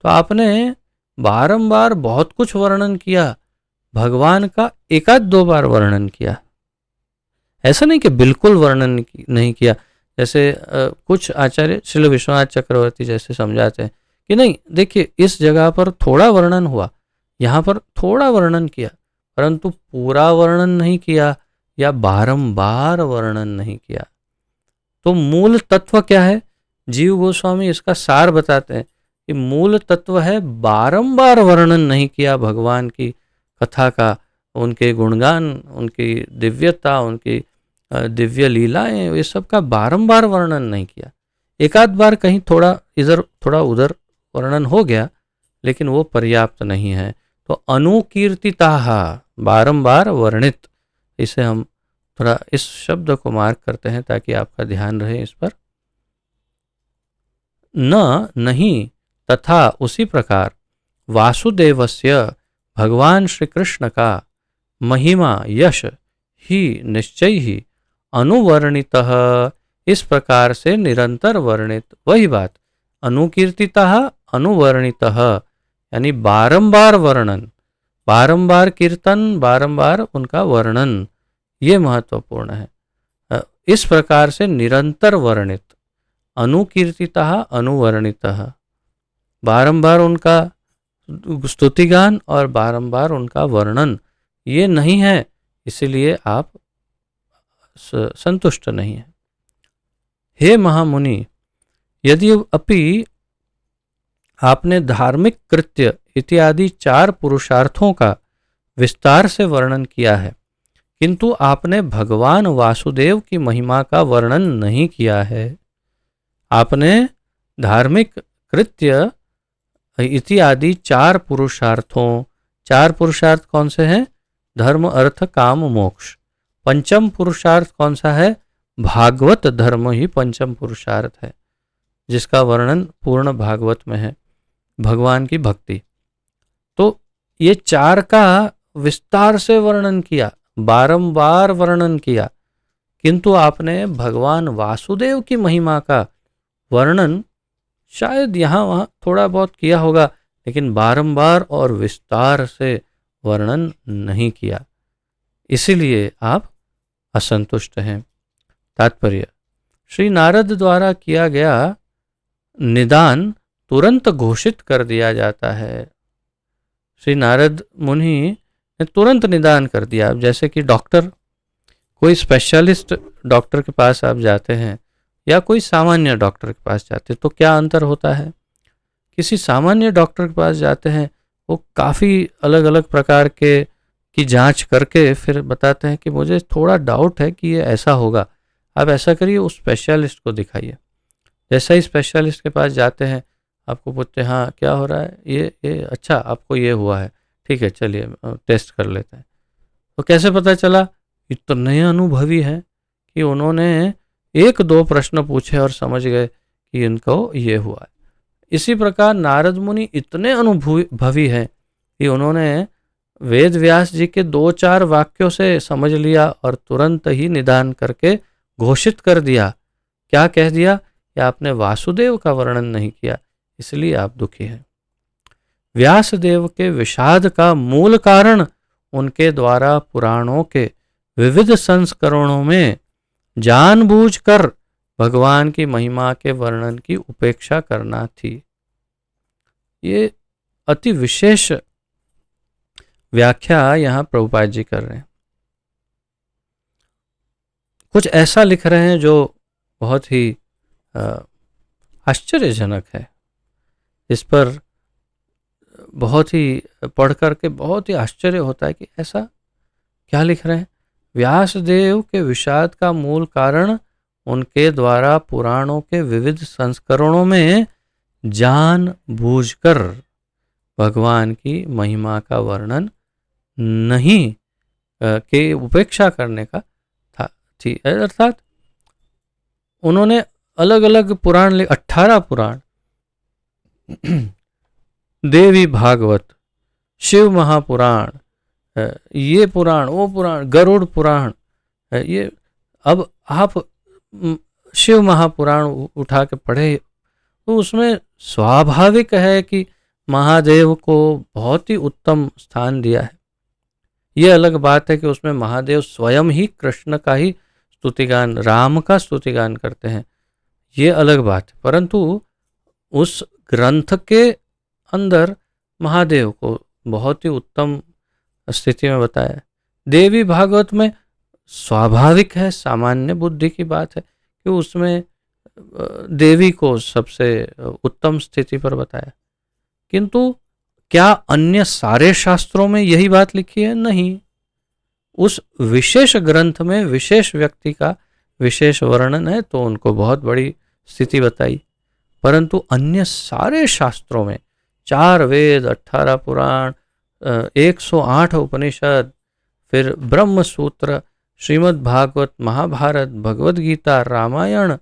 A: तो आपने बारंबार बहुत कुछ वर्णन किया, भगवान का एकाध दो बार वर्णन किया। ऐसा नहीं कि बिल्कुल वर्णन नहीं किया। जैसे कुछ आचार्य श्रील विश्वनाथ चक्रवर्ती जैसे समझाते हैं कि नहीं, देखिए इस जगह पर थोड़ा वर्णन हुआ, यहाँ पर थोड़ा वर्णन किया, परंतु पूरा वर्णन नहीं किया या बारंबार वर्णन नहीं किया। तो मूल तत्व क्या है? जीव गोस्वामी इसका सार बताते हैं कि मूल तत्व है बारंबार वर्णन नहीं किया भगवान की कथा का, उनके गुणगान, उनकी दिव्यता, उनकी दिव्य लीलाएं, ये सब का बारंबार वर्णन नहीं किया। एक आध बार कहीं थोड़ा इधर थोड़ा उधर वर्णन हो गया, लेकिन वो पर्याप्त नहीं है। तो अनुकीर्तिताः बारंबार वर्णित, इसे हम थोड़ा इस शब्द को मार्क करते हैं ताकि आपका ध्यान रहे इस पर। न नहीं तथा उसी प्रकार वासुदेवस्य भगवान श्री कृष्ण का महिमा यश ही निश्चय ही अनुवर्णितः, इस प्रकार से निरंतर वर्णित, वही बात अनुकीर्तितः अनुवर्णितः यानी बारंबार वर्णन, बारंबार कीर्तन, बारंबार उनका वर्णन, ये महत्वपूर्ण है। इस प्रकार से निरंतर वर्णित, अनुकीर्तितः अनुवर्णितः, बारंबार उनका स्तुतिगान और बारंबार उनका वर्णन, ये नहीं है, इसीलिए आप संतुष्ट नहीं है। हे महामुनि, यदि अपि आपने धार्मिक कृत्य इत्यादि 4 पुरुषार्थों का विस्तार से वर्णन किया है, किंतु आपने भगवान वासुदेव की महिमा का वर्णन नहीं किया है। आपने धार्मिक कृत्य इत्यादि 4 पुरुषार्थों, 4 पुरुषार्थ कौन से हैं? धर्म अर्थ काम मोक्ष। पंचम पुरुषार्थ कौन सा है? भागवत धर्म ही पंचम पुरुषार्थ है, जिसका वर्णन पूर्ण भागवत में है, भगवान की भक्ति। तो ये 4 का विस्तार से वर्णन किया, बारंबार वर्णन किया, किंतु आपने भगवान वासुदेव की महिमा का वर्णन शायद यहाँ वहाँ थोड़ा बहुत किया होगा, लेकिन बारंबार और विस्तार से वर्णन नहीं किया, इसीलिए आप असंतुष्ट हैं। तात्पर्य, श्री नारद द्वारा किया गया निदान तुरंत घोषित कर दिया जाता है। श्री नारद मुनि ने तुरंत निदान कर दिया। जैसे कि डॉक्टर, कोई स्पेशलिस्ट डॉक्टर के पास आप जाते हैं या कोई सामान्य डॉक्टर के पास जाते हैं, तो क्या अंतर होता है? किसी सामान्य डॉक्टर के पास जाते हैं, वो काफ़ी अलग अलग प्रकार की जांच करके फिर बताते हैं कि मुझे थोड़ा डाउट है कि ये ऐसा होगा, आप ऐसा करिए, उस स्पेशलिस्ट को दिखाइए। जैसा ही स्पेशलिस्ट के पास जाते हैं, आपको पूछते हैं हाँ क्या हो रहा है, ये अच्छा आपको ये हुआ है, ठीक है चलिए टेस्ट कर लेते हैं। तो कैसे पता चला? इतने अनुभवी हैं कि उन्होंने 1-2 प्रश्न पूछे और समझ गए कि इनको ये हुआ है। इसी प्रकार नारद मुनि इतने अनुभवी हैं कि उन्होंने वेद व्यास जी के 2-4 वाक्यों से समझ लिया और तुरंत ही निदान करके घोषित कर दिया। क्या कह दिया? कि आपने वासुदेव का वर्णन नहीं किया, इसलिए आप दुखी हैं। व्यासदेव के विषाद का मूल कारण उनके द्वारा पुराणों के विविध संस्करणों में जानबूझकर भगवान की महिमा के वर्णन की उपेक्षा करना थी। ये अति विशेष व्याख्या यहाँ प्रभुपाद जी कर रहे हैं। कुछ ऐसा लिख रहे हैं जो बहुत ही आश्चर्यजनक है, इस पर बहुत ही पढ़ करके बहुत ही आश्चर्य होता है कि ऐसा क्या लिख रहे हैं। व्यासदेव के विषाद का मूल कारण उनके द्वारा पुराणों के विविध संस्करणों में जानबूझकर भगवान की महिमा का वर्णन नहीं के उपेक्षा करने का था थी। अर्थात उन्होंने अलग अलग पुराण 18 पुराण देवी भागवत, शिव महापुराण, ये पुराण, वो पुराण, गरुड़ पुराण, ये अब आप शिव महापुराण उठा के पढ़े तो उसमें स्वाभाविक है कि महादेव को बहुत ही उत्तम स्थान दिया है। ये अलग बात है कि उसमें महादेव स्वयं ही कृष्ण का ही स्तुतिगान, राम का स्तुतिगान करते हैं, ये अलग बात है। परंतु उस ग्रंथ के अंदर महादेव को बहुत ही उत्तम स्थिति में बताया है। देवी भागवत में स्वाभाविक है, सामान्य बुद्धि की बात है कि उसमें देवी को सबसे उत्तम स्थिति पर बताया। किंतु क्या अन्य सारे शास्त्रों में यही बात लिखी है? नहीं। उस विशेष ग्रंथ में विशेष व्यक्ति का विशेष वर्णन है तो उनको बहुत बड़ी स्थिति बताई। परंतु अन्य सारे शास्त्रों में 4 वेद, 18 पुराण, 108 उपनिषद, फिर ब्रह्म सूत्र, श्रीमद् भागवत, महाभारत, भगवद गीता, रामायण,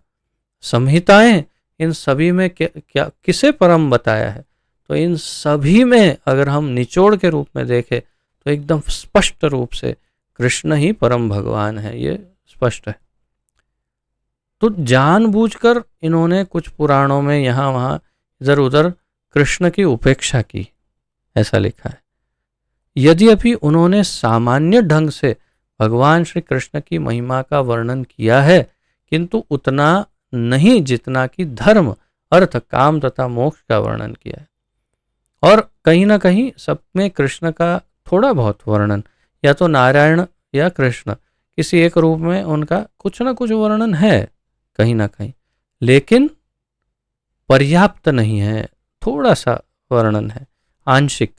A: संहिताएं, इन सभी में क्या किसे परम बताया है? तो इन सभी में अगर हम निचोड़ के रूप में देखें तो एकदम स्पष्ट रूप से कृष्ण ही परम भगवान है, ये स्पष्ट है। तो जानबूझकर इन्होंने कुछ पुराणों में यहाँ वहाँ इधर उधर कृष्ण की उपेक्षा की, ऐसा लिखा है। यद्यपि उन्होंने सामान्य ढंग से भगवान श्री कृष्ण की महिमा का वर्णन किया है, किंतु उतना नहीं जितना कि धर्म, अर्थ, काम तथा मोक्ष का वर्णन किया है। और कहीं ना कहीं सब में कृष्ण का थोड़ा बहुत वर्णन, या तो नारायण या कृष्ण किसी एक रूप में उनका कुछ ना कुछ वर्णन है कहीं ना कहीं, लेकिन पर्याप्त नहीं है, थोड़ा सा वर्णन है, आंशिक।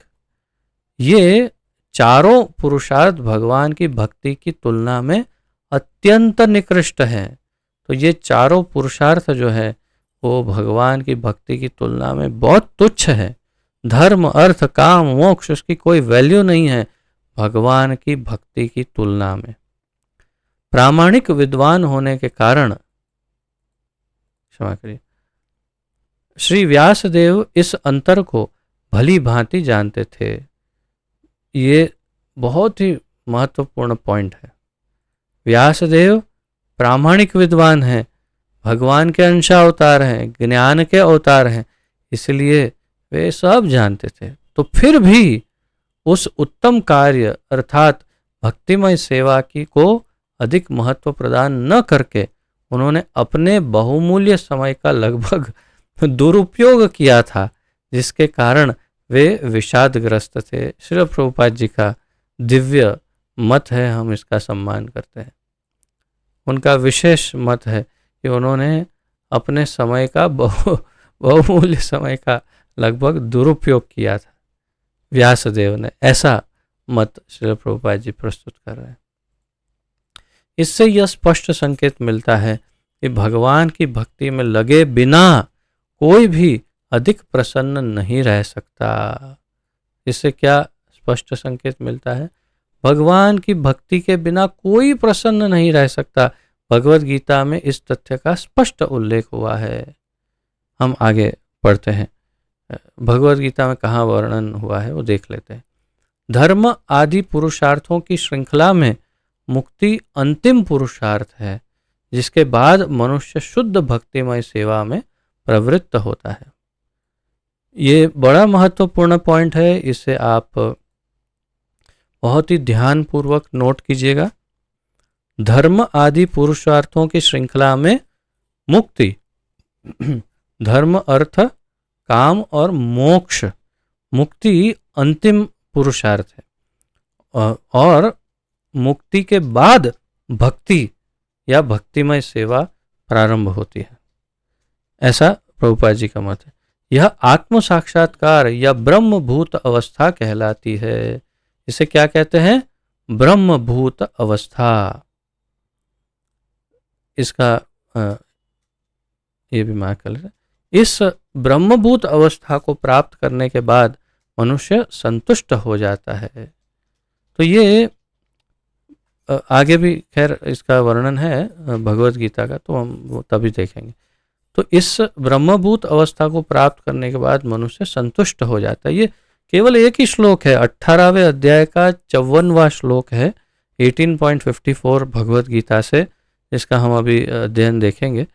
A: ये चारों पुरुषार्थ भगवान की भक्ति की तुलना में अत्यंत निकृष्ट हैं। तो ये चारों पुरुषार्थ जो है वो भगवान की भक्ति की तुलना में बहुत तुच्छ है। धर्म, अर्थ, काम, मोक्ष, उसकी कोई वैल्यू नहीं है भगवान की भक्ति की तुलना में। प्रामाणिक विद्वान होने के कारण, क्षमा करिए, श्री व्यासदेव इस अंतर को भली भांति जानते थे। ये बहुत ही महत्वपूर्ण पॉइंट है। व्यासदेव प्रामाणिक विद्वान हैं, भगवान के अंशावतार हैं, ज्ञान के अवतार हैं, इसलिए वे सब जानते थे। तो फिर भी उस उत्तम कार्य अर्थात भक्तिमय सेवा की को अधिक महत्व प्रदान न करके उन्होंने अपने बहुमूल्य समय का लगभग दुरुपयोग किया था, जिसके कारण वे विषादग्रस्त थे। श्रील प्रभुपाद जी का दिव्य मत है, हम इसका सम्मान करते हैं। उनका विशेष मत है कि उन्होंने अपने समय का बहुमूल्य समय का लगभग दुरुपयोग किया था, व्यासदेव ने, ऐसा मत श्रील प्रभुपाद जी प्रस्तुत कर रहे हैं। इससे यह स्पष्ट संकेत मिलता है कि भगवान की भक्ति में लगे बिना कोई भी अधिक प्रसन्न नहीं रह सकता। इससे क्या स्पष्ट संकेत मिलता है? भगवान की भक्ति के बिना कोई प्रसन्न नहीं रह सकता। भगवद गीता में इस तथ्य का स्पष्ट उल्लेख हुआ है। हम आगे पढ़ते हैं, भगवद गीता में कहाँ वर्णन हुआ है वो देख लेते हैं। धर्म आदि पुरुषार्थों की श्रृंखला में मुक्ति अंतिम पुरुषार्थ है, जिसके बाद मनुष्य शुद्ध भक्तिमय सेवा में प्रवृत्त होता है। ये बड़ा महत्वपूर्ण पॉइंट है, इसे आप बहुत ही ध्यानपूर्वक नोट कीजिएगा। धर्म आदि पुरुषार्थों की श्रृंखला में मुक्ति, धर्म, अर्थ, काम और मोक्ष, मुक्ति अंतिम पुरुषार्थ है और मुक्ति के बाद भक्ति या भक्तिमय सेवा प्रारंभ होती है, ऐसा प्रभुपाद जी का मत है। यह आत्म साक्षात्कार या ब्रह्मभूत अवस्था कहलाती है। इसे क्या कहते हैं? ब्रह्मभूत अवस्था। इसका ये भी मार्क कर लेते हैं। इस ब्रह्मभूत अवस्था को प्राप्त करने के बाद मनुष्य संतुष्ट हो जाता है। तो ये आगे भी खैर इसका वर्णन है भगवद गीता का, तो हम वो तभी देखेंगे। तो इस ब्रह्मभूत अवस्था को प्राप्त करने के बाद मनुष्य संतुष्ट हो जाता है। ये केवल एक ही श्लोक है, 18वें अध्याय का 54वां श्लोक है 18.54 भगवत गीता से, जिसका हम अभी अध्ययन देखेंगे।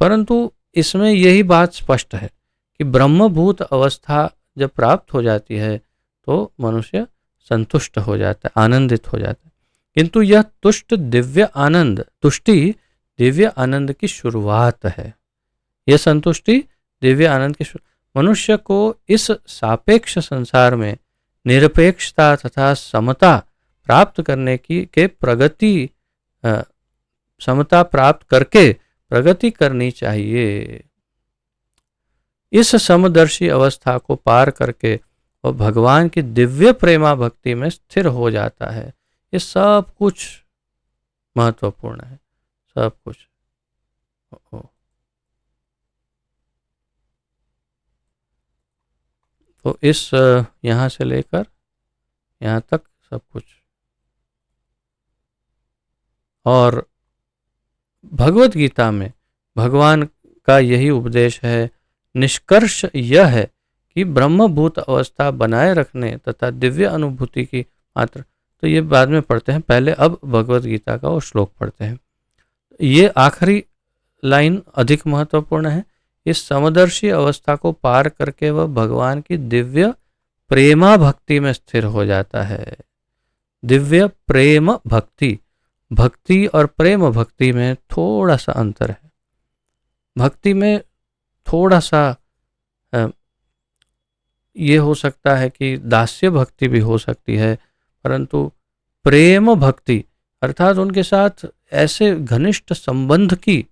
A: परंतु इसमें यही बात स्पष्ट है कि ब्रह्मभूत अवस्था जब प्राप्त हो जाती है तो मनुष्य संतुष्ट हो जाता है, आनंदित हो जाता है। किंतु यह तुष्टि दिव्य आनंद की शुरुआत है। यह संतुष्टि दिव्य आनंद की मनुष्य को इस सापेक्ष संसार में निरपेक्षता तथा समता प्राप्त करने की समता प्राप्त करके प्रगति करनी चाहिए। इस समदर्शी अवस्था को पार करके वह भगवान की दिव्य प्रेमा भक्ति में स्थिर हो जाता है। ये सब कुछ महत्वपूर्ण है, सब कुछ। तो इस यहाँ से लेकर यहाँ तक सब कुछ। और भगवत गीता में भगवान का यही उपदेश है। निष्कर्ष यह है कि ब्रह्मभूत अवस्था बनाए रखने तथा दिव्य अनुभूति की मात्र, तो ये बाद में पढ़ते हैं, पहले अब भगवत गीता का वो श्लोक पढ़ते हैं। ये आखिरी लाइन अधिक महत्वपूर्ण है। इस समदर्शी अवस्था को पार करके वह भगवान की दिव्य प्रेमा भक्ति में स्थिर हो जाता है। दिव्य प्रेम भक्ति, भक्ति और प्रेम भक्ति में थोड़ा सा अंतर है। भक्ति में थोड़ा सा ये हो सकता है कि दास्य भक्ति भी हो सकती है, परंतु प्रेम भक्ति अर्थात उनके साथ ऐसे घनिष्ठ संबंध की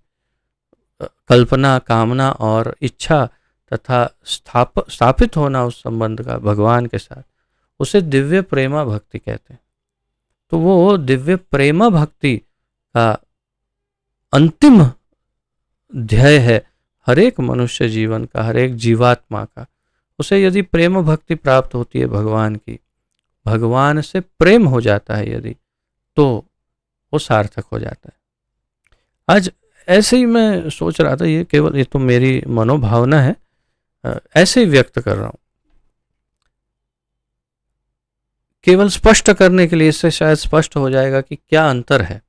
A: कल्पना, कामना और इच्छा तथा स्थापित होना उस संबंध का भगवान के साथ, उसे दिव्य प्रेमा भक्ति कहते हैं। तो वो दिव्य प्रेमा भक्ति का अंतिम ध्येय है हर एक मनुष्य जीवन का, हर एक जीवात्मा का। उसे यदि प्रेम भक्ति प्राप्त होती है भगवान की, भगवान से प्रेम हो जाता है यदि, तो वो सार्थक हो जाता है। आज ऐसे ही मैं सोच रहा था, ये तो मेरी मनोभावना है, ऐसे ही व्यक्त कर रहा हूँ केवल स्पष्ट करने के लिए। इससे शायद स्पष्ट हो जाएगा कि क्या अंतर है।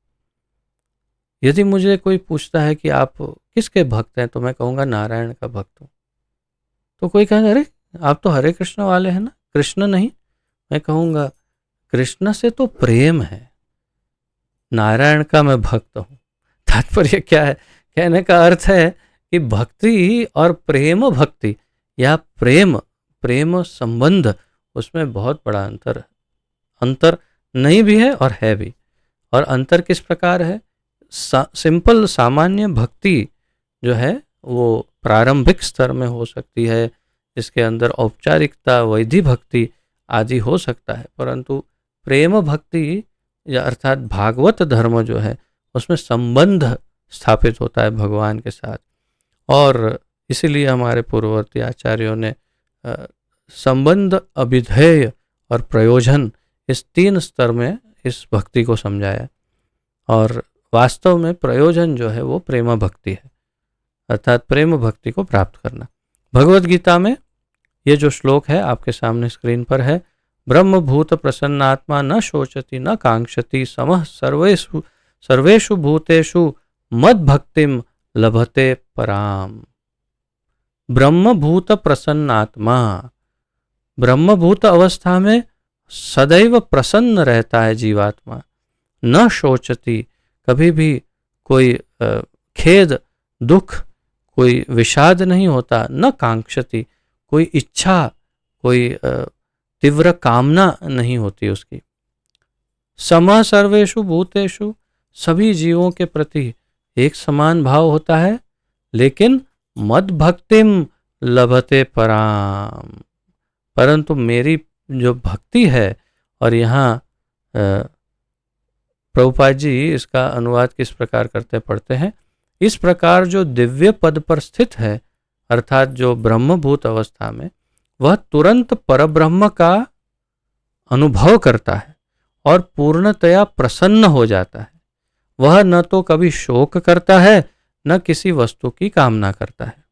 A: यदि मुझे कोई पूछता है कि आप किसके भक्त हैं, तो मैं कहूँगा नारायण का भक्त हूँ। तो कोई कहेगा अरे आप तो हरे कृष्ण वाले हैं ना, कृष्ण नहीं। मैं कहूँगा कृष्ण से तो प्रेम है, नारायण का मैं भक्त हूँ। तात्पर्य क्या है? कहने का अर्थ है कि भक्ति और प्रेम भक्ति या प्रेम संबंध, उसमें बहुत बड़ा अंतर नहीं भी है और है भी। और अंतर किस प्रकार है? सिंपल सामान्य भक्ति जो है वो प्रारंभिक स्तर में हो सकती है, जिसके अंदर औपचारिकता, वैधि भक्ति आदि हो सकता है, परंतु प्रेम भक्ति या अर्थात भागवत धर्म जो है उसमें संबंध स्थापित होता है भगवान के साथ। और इसीलिए हमारे पूर्ववर्ती आचार्यों ने संबंध, अभिधेय और प्रयोजन, इस 3 स्तर में इस भक्ति को समझाया। और वास्तव में प्रयोजन जो है वो प्रेम भक्ति है, अर्थात प्रेम भक्ति को प्राप्त करना। भगवत गीता में ये जो श्लोक है आपके सामने स्क्रीन पर है। ब्रह्मभूत प्रसन्नात्मा न शोचति न कांक्षति समः सर्वेषु भूतेषु मद भक्तिम लभते पराम। ब्रह्मभूत प्रसन्नात्मा, ब्रह्मभूत अवस्था में सदैव प्रसन्न रहता है जीवात्मा। न शोचति, कभी भी कोई खेद, दुख, कोई विषाद नहीं होता। न कांक्षति, कोई इच्छा, कोई तीव्र कामना नहीं होती उसकी। सम सर्वेषु भूतेषु, सभी जीवों के प्रति एक समान भाव होता है। लेकिन मद भक्तिम लभते पराम, परंतु मेरी जो भक्ति है, और यहाँ प्रभुपाद जी इसका अनुवाद किस प्रकार करते पढ़ते हैं, इस प्रकार जो दिव्य पद पर स्थित है, अर्थात जो ब्रह्मभूत अवस्था में, वह तुरंत परब्रह्म का अनुभव करता है और पूर्णतया प्रसन्न हो जाता है। वह न तो कभी शोक करता है, न किसी वस्तु की कामना करता है।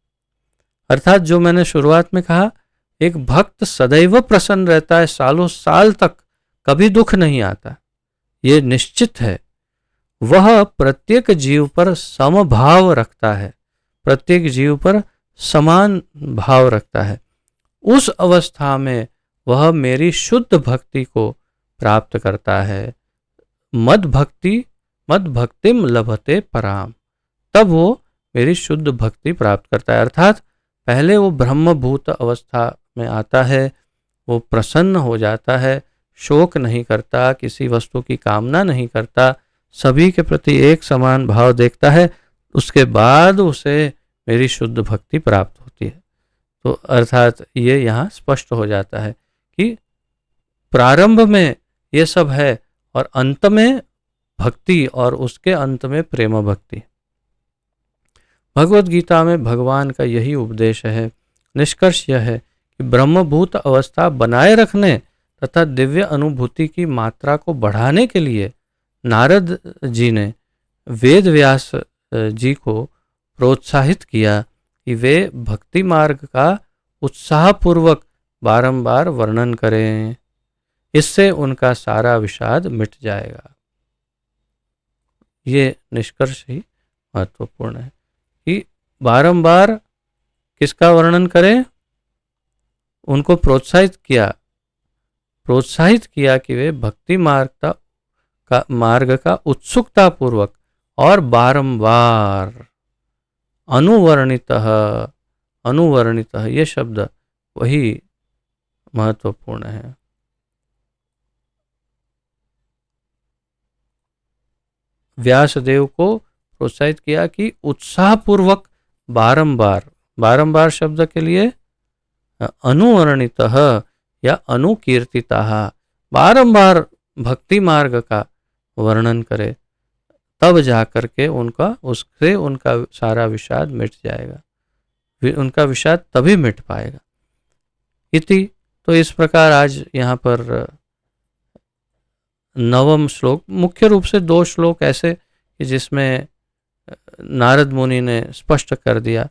A: अर्थात जो मैंने शुरुआत में कहा, एक भक्त सदैव प्रसन्न रहता है, सालों साल तक कभी दुख नहीं आता, ये निश्चित है। वह प्रत्येक जीव पर समभाव रखता है, प्रत्येक जीव पर समान भाव रखता है। उस अवस्था में वह मेरी शुद्ध भक्ति को प्राप्त करता है। मद भक्तिम लभते पराम, तब वो मेरी शुद्ध भक्ति प्राप्त करता है। अर्थात पहले वो ब्रह्मभूत अवस्था में आता है, वो प्रसन्न हो जाता है, शोक नहीं करता, किसी वस्तु की कामना नहीं करता, सभी के प्रति एक समान भाव देखता है। उसके बाद उसे मेरी शुद्ध भक्ति प्राप्त होती है। तो अर्थात ये यहाँ स्पष्ट हो जाता है कि प्रारंभ में ये सब है और अंत में भक्ति, और उसके अंत में प्रेम भक्ति। भगवत गीता में भगवान का यही उपदेश है। निष्कर्ष यह है कि ब्रह्मभूत अवस्था बनाए रखने तथा दिव्य अनुभूति की मात्रा को बढ़ाने के लिए नारद जी ने वेद व्यास जी को प्रोत्साहित किया कि वे भक्ति मार्ग का उत्साहपूर्वक बारंबार वर्णन करें, इससे उनका सारा विषाद मिट जाएगा। ये निष्कर्ष ही महत्वपूर्ण है कि बारंबार किसका वर्णन करें। उनको प्रोत्साहित किया कि वे भक्ति मार्ग का उत्सुकता पूर्वक और बारंबार अनुवर्णितः ये शब्द वही महत्वपूर्ण है। व्यासदेव को प्रोत्साहित किया कि उत्साहपूर्वक बारंबार शब्द के लिए अनुवर्णितः या अनुकीर्तितः, बारंबार भक्ति मार्ग का वर्णन करे, तब जाकर के उससे उनका सारा विषाद मिट जाएगा, उनका विषाद तभी मिट पाएगा। इति। तो इस प्रकार आज यहाँ पर 9वां श्लोक, मुख्य रूप से 2 श्लोक ऐसे कि जिसमें नारद मुनि ने स्पष्ट कर दिया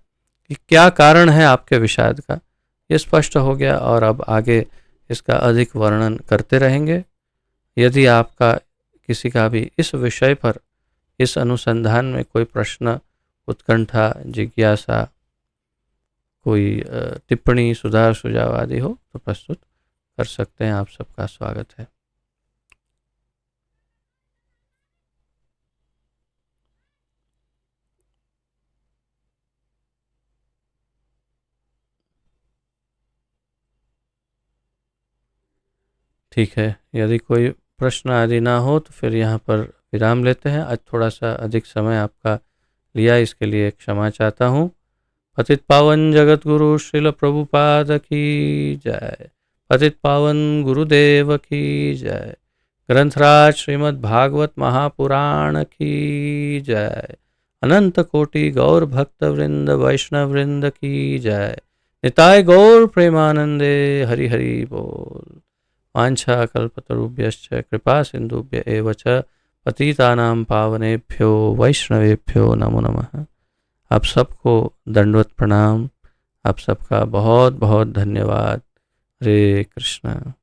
A: कि क्या कारण है आपके विषाद का, ये स्पष्ट हो गया। और अब आगे इसका अधिक वर्णन करते रहेंगे। यदि आपका किसी का भी इस विषय पर, इस अनुसंधान में कोई प्रश्न, उत्कंठा, जिज्ञासा, कोई टिप्पणी, सुधार, सुझाव आदि हो तो प्रस्तुत कर सकते हैं। आप सबका स्वागत है। ठीक है, यदि कोई प्रश्न आदि ना हो तो फिर यहाँ पर विराम लेते हैं। आज थोड़ा सा अधिक समय आपका लिया, इसके लिए क्षमा चाहता हूँ। पतित पावन जगत गुरु श्रील प्रभुपाद की जय। पतित पावन गुरुदेव की जय। ग्रंथराज श्रीमद् भागवत महापुराण की जय। अनंत कोटि गौर भक्त वृंद वैष्णव वृंद की जय। निताय गौर प्रेमानंदे हरि हरि बोल। वाञ्छा कल्पतरुभ्यश्च कृपा सिंधुभ्य एव च पतितानां पावनेभ्यो वैष्णवेभ्यो नमो नमः। आप सबको दंडवत प्रणाम। आप सबका बहुत बहुत धन्यवाद। हरे कृष्ण।